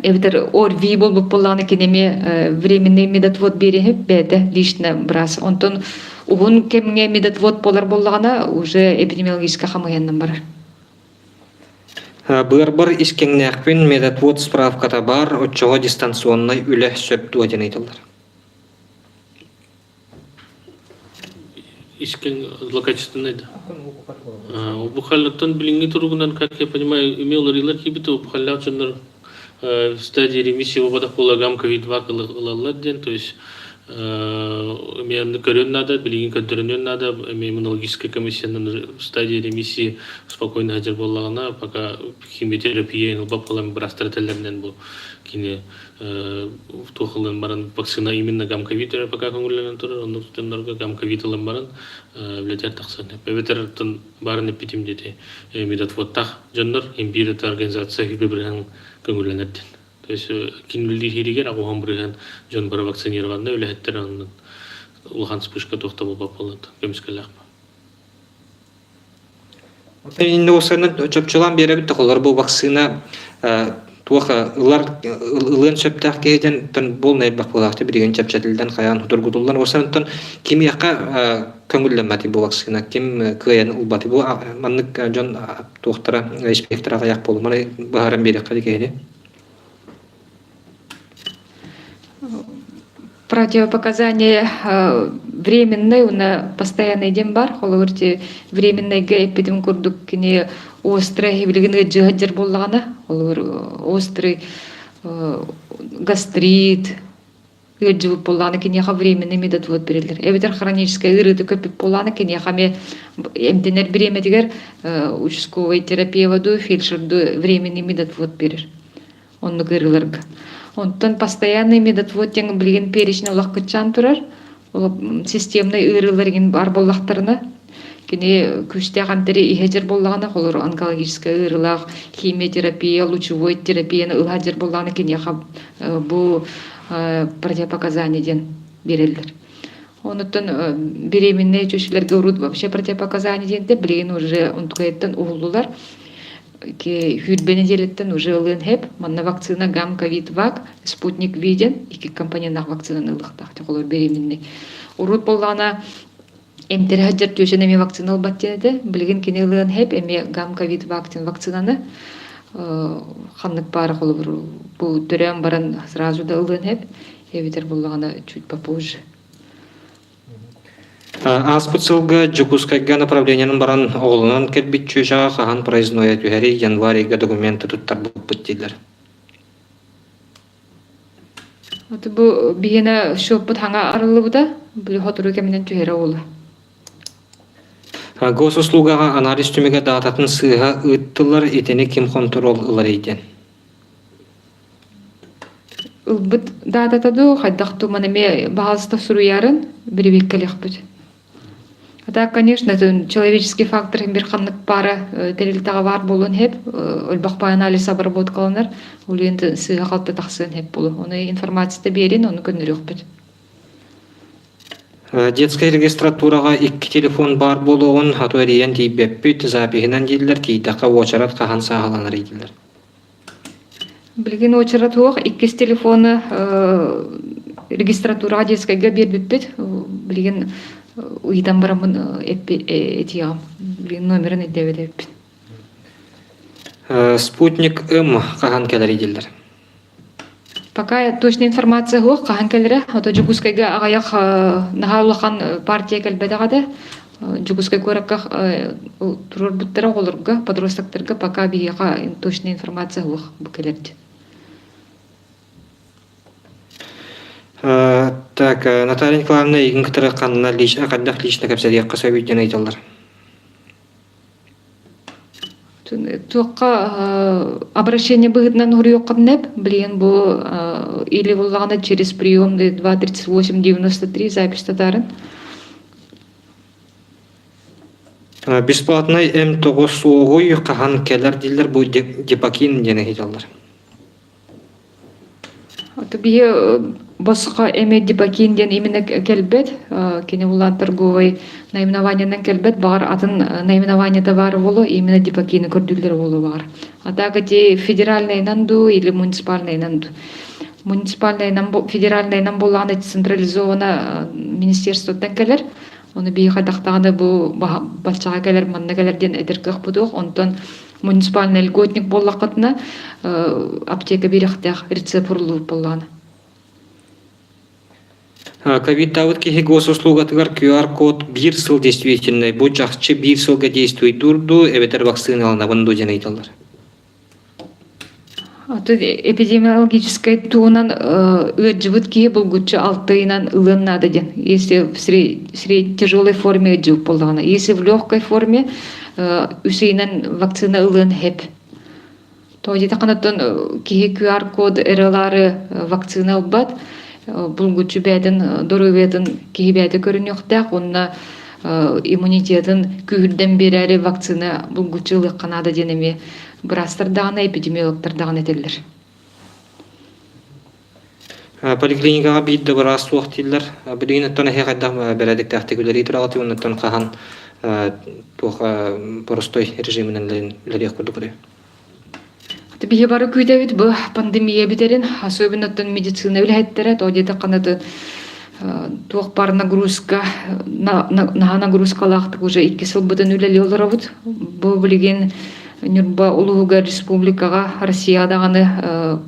Speaker 2: эвитер орви бол боллағына кенеме временный медотвод берен хеп бәді лично брас. Онтон уғын кемге медотвод болар боллағына уже эпидемиологическа қамығаннан барар.
Speaker 1: Бір искеңнәқпен медотвод справката бар, отчоға дистанционный үлі сөп дуаден айтылдар.
Speaker 3: Искен злокачественный, да. Убухаллаттан билинги туругунан, как я понимаю, имел рилар кибита убухаллячандар в стадии ремиссии выводах полагам ковид-2 калалладден, то есть мне корен надо, билинги контролен надо, иммунологическая комиссия в стадии ремиссии спокойно хадер боллагана, пока химиотерапия бапалам брастрателлернен был кине в тухален баран вакцина именно гамковитера пока конгулен тур, он тенорга гамковителен баран влетер таксан. Певетер тон баран эпитим дете медотвод тах жандар имбирет организация хибрибран конгулен. То есть кинулли хиригер агу хамбрыган жон бара вакцинированы үлехеттер анын улхан спышка тохта болбап болот кемискелак.
Speaker 1: Инде осыны чөпчүлан беребит толар бу вакцина туаха ылын сөптак кейден тон болнай бак болакты бириген чөпчөтүлдөн каян тургутулдан осынтан ким яка көңүллөнмөти бу вакцина ким кыян улбаты бу маннык жон тохтара инспектора аяк болду мана бааран бери кайды.
Speaker 2: Противопоказания временные, на постоянный дем бар, холовырти временный эпидем курдук кини острый, билгенге жыгаджар боллагана, острый гастрит, ыджыл боллагана кини ха временный медотвод берилер. Эбитер хроническая ырыты көпүп боллагана кини хаме эмденер береме дигер участковый терапия воду, фельдшерду временный медотвод берер. Онну кырылырга. Онтон постоянный медотвод теңі білген перечіне олақ күтчан тұрар, системный ырыларген бар боллақтарына кини күстэ гантери ихежер боллагана холор онкологическая ырылах, химиотерапия, лучевой терапияны ылхажер боллагана кини бу противопоказанияден берелдер. Онуттан беременные чөшүлөргө урут вообще противопоказания дегенде билген уже онтукайттан угуллулар ки хүрбени делеттен уже ылын хеп манна вакцина гам ковид вак спутник виден iki компанияна вакцинаны ылыктак жоколор беременный урут болгана эмтер хаджар төшөнөме вакцина албаттенде билген кини ылын хеп эме гам ковид вакцинаны ханнык бары колор бу төрөм баран сразу да ылын хеп эбитер болгана чуть попозже.
Speaker 1: Аспыцылга Жукускайга направлениянын баран оғылынан кәлбит чөшаға қахан проездное түхәрі январийга документы туттар бұппыт дейдер.
Speaker 2: Бу бигене шоппут хаңа арылы буда, бұл хотыру кәмінен түхәрі олы.
Speaker 1: Госуслугаға анализ түмеге дататын сыға ыттылар етені ким контрол ылар ейтен.
Speaker 2: Ылбыт дататаду хайдақту манеме бағалыстав суруярын бірібек кәлек бұд. Да, конечно, человеческий фактор бир ханнык пара терилтага бар болун хеп, өлбакпай анализ обработкаланар, ул энди сыга калпты таксын хеп болу. Оны информацияда берин, оны көндүрөк бит.
Speaker 1: Детская регистратурага 2 телефон бар болуун хатуэриен тийбеппит запихинен дейдилер, тийдака очарат кахан сагаланар дейдилер.
Speaker 2: Билген очарат уак 2 телефоны регистратурага детскайга бербеппит, билген уйдан барамын этиям, номерын эдебедеппин.
Speaker 1: Спутник М кахан келер дейдилер.
Speaker 2: Пока точная информация жоқ, кахан келере, ото Жукускайга агаяк нахалахан партия келбедагада, Жукускай көракка турор буттара олорга, подростактарга пока бияка точная информация жоқ бу келерди.
Speaker 1: Так, Наталья Николаевна, игінкітірі қанына қандақ лично кәпсәдек қыса өйден айталар.
Speaker 2: Туаққа обращение бұғытынан ұры өққаннеп, білген бұл или болғаны через приемды 238-93 запись татарын.
Speaker 1: Бесплатный М9 соғой қахан кәлер дейлер бұл депакин дені айталар.
Speaker 2: Бие босқа эме депакинден именно келбет, кене улан торговый наименованиянан келбет, бар атын наименованияда бар болу, именно депакины көрдүлер болу бар. Атака те федеральный нанду или муниципальный нанду. Федеральный нам боланы централизовано министерствоттан келер, оны бие хадақтағаны бұл батшаға келер, манна келерден эдеркех будуқ, онтон муниципальный льготник боллақытына аптека беректех рецепт ұрлы боланы.
Speaker 1: Ковид-19 кихи госуслугатыгар QR-код бир сыл действительный, бұл жақчы бир сылға действует дұрду, эбетер вакциналана бұнду ден айталар.
Speaker 2: Эпидемиологической туынан ыджывыт кихи бұл гүтчі алтыйнан ылын надо ден. Если в тяжелой форме ыджыв боланы, если в легкой форме үсейнен вакцина ылын хеп. То жете қанаттан кихи QR-код эралары вакцина албат, бұл күтчі бәдін, дұры бәдін кихи бәді көрін yoқтақ, онына иммунитетін күйірден берәрі вакцина бұл күтчі ылық қанады денеме бірастырдағына, эпидемиологтардағына етелдер.
Speaker 1: Поликлиникаға бейді бірас уақыт елдер. Білген өттен әхе қайдақ бәрәдік тәқтекілері етірағаты, оннан қаған простой режимінен ләрек көрді көрі.
Speaker 2: Бие бары күйдәбит бу пандемия битерин, особенно медицина үләйттері, то деді қанаты туақ бар нагрузка лақтық уже 2 сыл бұдан үләлі олар ауыд. Бұл білген Нюрба Улуга Республикаға Россиядағаны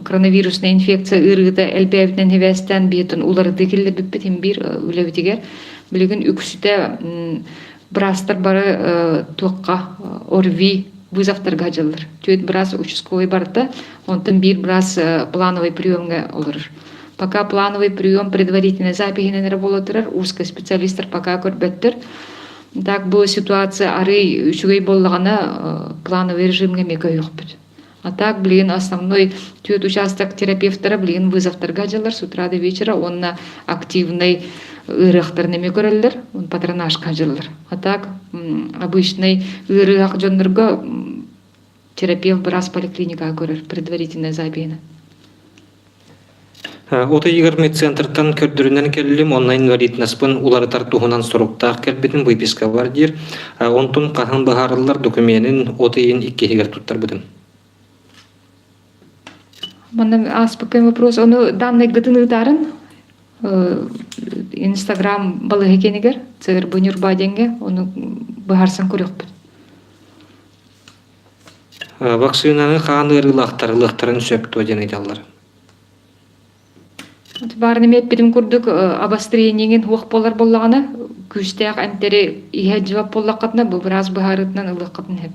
Speaker 2: коронавирусная инфекция ырыды әлбәбінен хевәстен бетін уларды келі бүппетін бір үләбітігер. Білген үксіде бірастар бары туаққа ОРВИ вызовтарға жылыр. Түйет біраз участковый барды, онтын бір біраз плановый приемға олыр. Пока плановый прием предварительный запихинен работырыр, узкий специалистер пока көрбеттір. Так бұл ситуация ары үшігей болғана плановый режимге мега yok бүт. А так, блин, основной түйет участок терапевтера, блин, вызовтарға жылыр с утра до вечера, он на активный ырыахтар неме көрөллөр, патронажка жыллар. А так обычный ырыах жоннорго терапевт брас поликлиникага көрөр, предварительная забина.
Speaker 1: Ота егер медцентртан көрдүрүнөн келилим онлайн валиднаспын уларытар туһунан соруктаах келбитин выписка бар дир. Онтун кахан бахарылар документин отыйын иккехигер туттар будым.
Speaker 2: Мана аспекный вопрос, оны данный гытын ытарын Инстаграм балыгы кенигер, цер бунюрба денге, оны бахарсан көрөкпүт.
Speaker 1: Вакцинаны хаан ырылактарын сөптү ден айталар.
Speaker 2: Барын эмет бидим курдук обострениеңин уак болар боллагана, күстәк әмтери иһә җавап боллакатна, бу бираз бахарытнан ылыккатын хеп.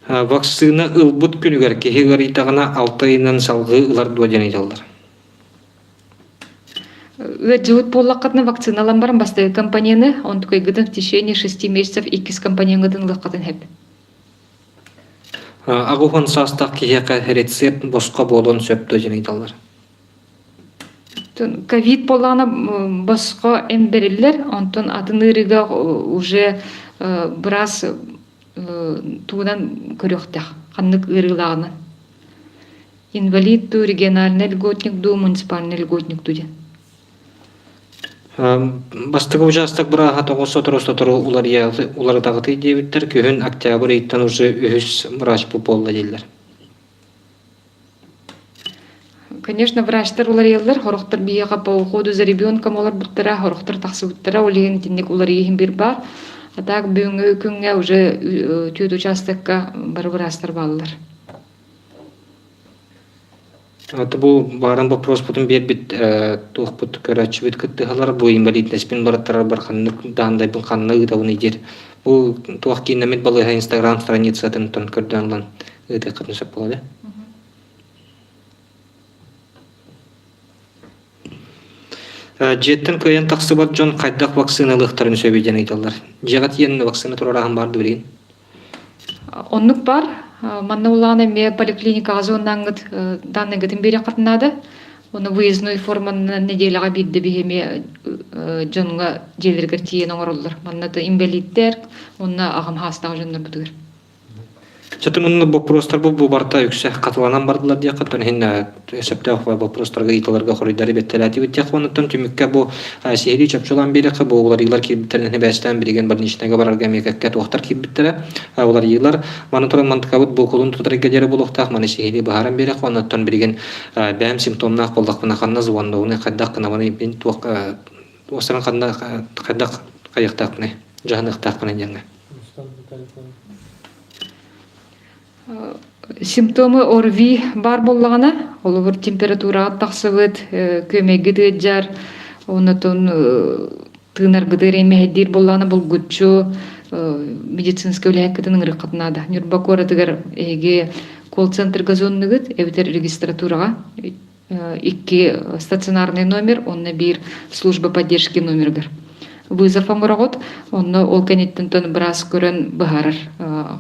Speaker 1: Вакцина ылбут күнүгер кехигер итагана 6 айынан салгы ылар ден айталар.
Speaker 2: Живут боллакатна вакциналан барам басты компанияны, он такой гыдын в течение 6 месяцев иккис компанияны гыдын ылыккатын хеп.
Speaker 1: Агухан састак кехека рецепт босқа болон сөптү ден айталар.
Speaker 2: Ковид болана босқа эм берилер, онтон атынырыга уже біраз туынан көрөктөх, каннык ырылагына. Инвалид ду, региональный льготник ду, муниципальный льготник ду ден.
Speaker 1: Бастыгы участок быраға тоғыз улары тағыты дебіттер көхін октябрь иттен уже үхіс врач болла дейлер.
Speaker 2: Конечно, врачтар улар елдер, хорохтар бияға по уходу за ребенком олар бұттара, хорохтар тақсы бұттара, олеген теннек улар ехін бір бар. А так бүгінгі күнге уже түйет участокка бар врачтар балылар.
Speaker 1: Аты бұл барын вопрос бұтын бербет туық бұт көрәтші бет күттіғалар, бұл инвалиднеспен бараттарар барқанлық дағындай бұл қанны ұдауын едер. Бұл туақ кейіннамет балыға Инстаграм страницатын тон көрдіғанлан ұдай қатынсап болады. Жеттен көйен тақсы бар жон қайдақ вакциналықтарын сөбейден айталар. Жағат енні вакцина тұрарағын барды білген?
Speaker 2: Оннук бар. Манна уланы ме поликлиника азоннаңгыт данный гытын бере катнады. Оны выездной форманы неделяга бирди бихеме жонга желергер тиен оңороллар. Манна инвалидтер, онна агым хастагы жоннор бутугер.
Speaker 1: Чатымын вопростар бұл барта үксәк қатыланан бардылар дия қаттан хенна эсептәк вопростарға италарға хорыйдары беттеләти беттәк оннан түмікке бұл сехри чапчулан береқі бұл олар елар кейбіттерін бәстен береген бір нешінеге барарға мекәккәт оқтар кейбіттері олар елар маны тұран мантықабыт бұл құлын тұтар гәдері бұл оқтақ маны сехри бағаран береқі оннан береген бәм симптомнақ болдақпына қанна зуандауыны қайдақ қынаваны бен туақ осыран қанна қайдақ қайықтақпыны жағынықтақпыны жаңа.
Speaker 2: Симптомы ОРВИ бар боллагана, олар температура тақсыбыт, көмегі дөджар, онытын тынар гыдыр емехдер боллагана бұл гүтчу медицинский өләккетінің рықытынады. Нюрбакора тігер еге колл-центр газонныгыт, әбітер регистратураға, 2 стационарный номер, онна бір служба поддержки номергер. Вызов аңырағыт, онна ол кәнеттен тон біраз көрін бұхарыр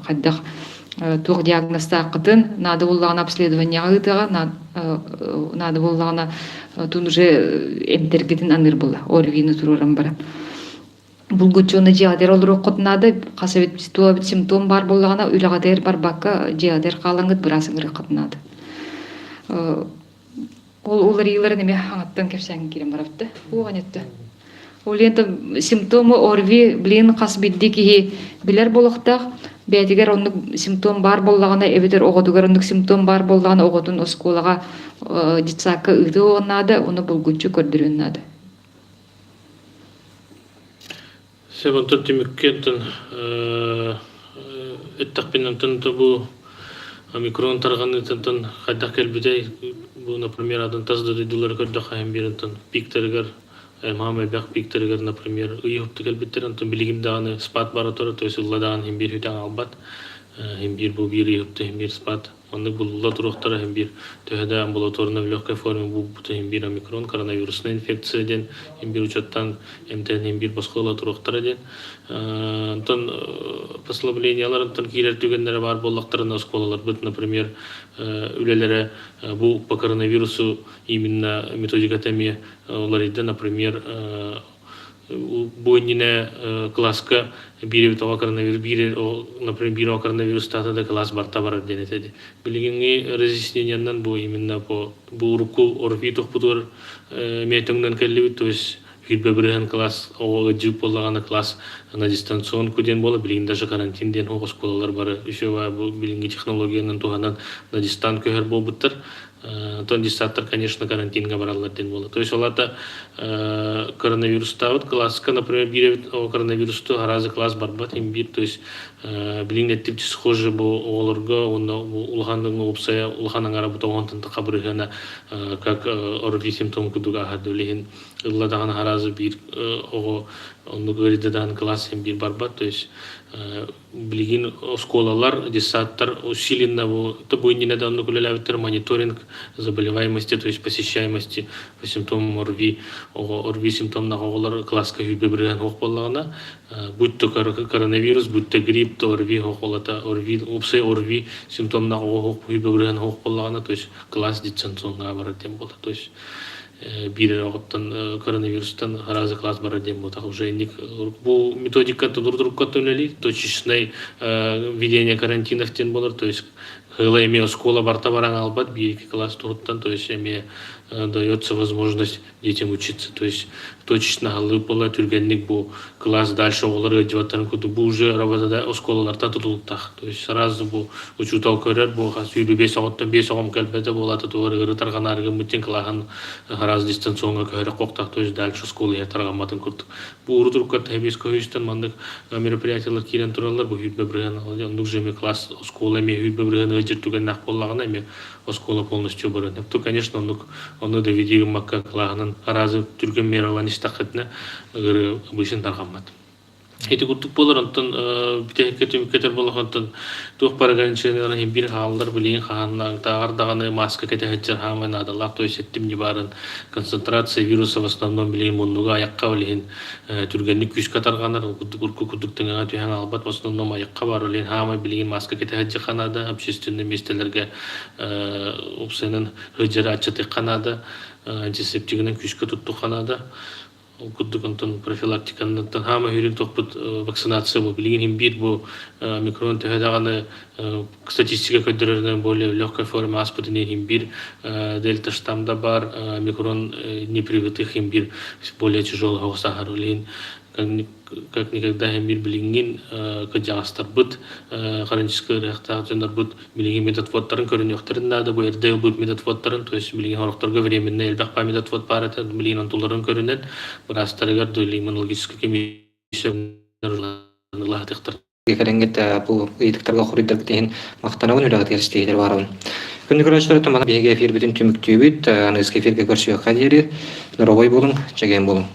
Speaker 2: қаддақ. Тух диагнозта қытын, надо боллағына обследование ғытыға, надо боллағына тун уже эмтергетін аныр болла, орвины тұрырым бара. Бұл күтчоны жиадер олыру қытынады, қасабет симптом бар боллағына, үйлағадер бар баққа жиадер қалаңыт бірасың қытынады. Олар елер неме аңаттан кепсәңін керем барапты, оған етті. Ол енді симптомы орви білен қас бидді кейі білер болықтақ, бәтігер онық симптом бар боллағына, әбетер оғадығар онық симптом бар боллағына оғадың осколаға детсаққа ұйды оғанады, оны бұл күтчі көрдірінады.
Speaker 3: Себантын теміккеттін өттақпенен тұнты бұл микрон тарғаны тұнтын қайдақ келбедей, бұл, например, адын тазды дүйділер көрдіқ айын берін тұн пиктерігер, Мама бяк пиктерігер, например, ұйыпты келбеттер, антон білігімдағаны спат бара тұры, то есть ұлладағын хембер хүйтен албат, хембер бұл бір ұйыпты, хембер спат, Манны булла туруктара hem bir töһөдө амбулаторный в легкой форме бубута hem bir омикрон коронавирусный инфекция ден hem bir учеттан эмтен hem bir баскыла туруктара ден тон послаблениялар тон килер түгеннәре бар боллактарына школалар бит, например, үлеләре бу по коронавирусу именно методикатами оларыйда, например, буйнине класска бире того коронавирус бире, например, бире коронавирус статада класс барта бар денетеди. Билигинги разъясненияндан бу именно по бу руку орфитох путур метоңдан келлибит, то есть Хидбебрен класс, джип боллагана класс на дистанцион куден бола, билин даже карантин ден хогос колалар бары. Еще бу билинги технологиянан туганан на дистан көһөр болбуттар. Тон дистаттар, конечно, карантинга бараллар ден бола. То есть олата коронавирус тавыт класска, например, биревит коронавирусту харазы класс барбат им бир, то есть билин типчи схожи бу олорго, онда улхандын опсая, улханан арабута онтан тақабырыгана как орви симптом кудуга хадулихин ылладаган харазы бир ого онду говоридадан класс им бир барбат, то есть билигин школалар десаттар усиленно бу то буйнине да онду кулелавиттер мониторинг заболеваемости, то есть посещаемости по симптомам орви, орви симптомна оголар класска хүбебрен хок боллагана, будь то коронавирус, будь то грипп, то орви хоколата, орви опсай орви симптомна хок хүбебрен хок боллагана, то есть класс дистанционга бар дем болот, то есть бир оттан коронавирустан харазы класс бар дем болот. Уже ник бу методика дурдурукка төнели, точечный введение карантинов тен болор, то есть хыла эме школа барта баран албат бирки класс туруттан, то есть эме дается возможность детям учиться, то есть точечно халы пола түргенник бу класс дальше олар өдеваттарын куду бу уже работада школаларда тутулуктах, то есть сразу бу учутал көрер бу хасүйрү 5 сағаттан 5 сағам кәлбәте болаты туары ырытарган аргы мутен кылаган хараз дистанционга көрер коктах, то есть дальше школа ятарган матын курдук. Бу урутурукка табис көйүстен мандык мероприятиялар кирен туралар бу хүйтбе брыган ондук жеме класс школа эме хүйтбе брыган өжүртүген нак боллаган эме школа полностью барат. То, конечно, он доведил макка клаганын аразы түрген мералан истакетне обычно таргамат. Эти куртук болар антон битекетер болгондон тух параганчелер бир халдар билин ханнан тагардаганы маска кетехчер хамын адалар, то есть эттим не барын концентрация вируса в основном билин мундуга аякка билин түргенник күч катаргандар куркуктуктун түйөн албат в основном аякка бар билин хамы билин маска кетехчер ханада общественный местелерге опсенин хыжыр ачыты ханада антисептигинен күчкө тутту ханада куддук антон профилактиканын хама хүрүн топпут вакцинация бу билген бир бу микрон төһөдаганы статистика көдөрөрүнөн более легкой форме аспидин бир дельта штамда бар микрон непривитых бир более тяжелого сахарулин как никогда бир билген кыжастар бут хронический реактивный бут билген методводтарын көрүнөктөрүн да бу эрдел бут методводтарын, то есть билген хорокторго временный элбак па методвод бар эте билген антуларын көрүнөт брастарыгар дөлий иммунологический комиссия латыктар
Speaker 1: Керенгет бу ыйтыктарга хорыйдар деген мактанабын үлөгөт керстейлер барын. Күндүк көрөчтөр томана биге эфир бүтүн түмүктүүбүт, аны эфирге көрсөк кадери, нуробой болуң, чеген болуң.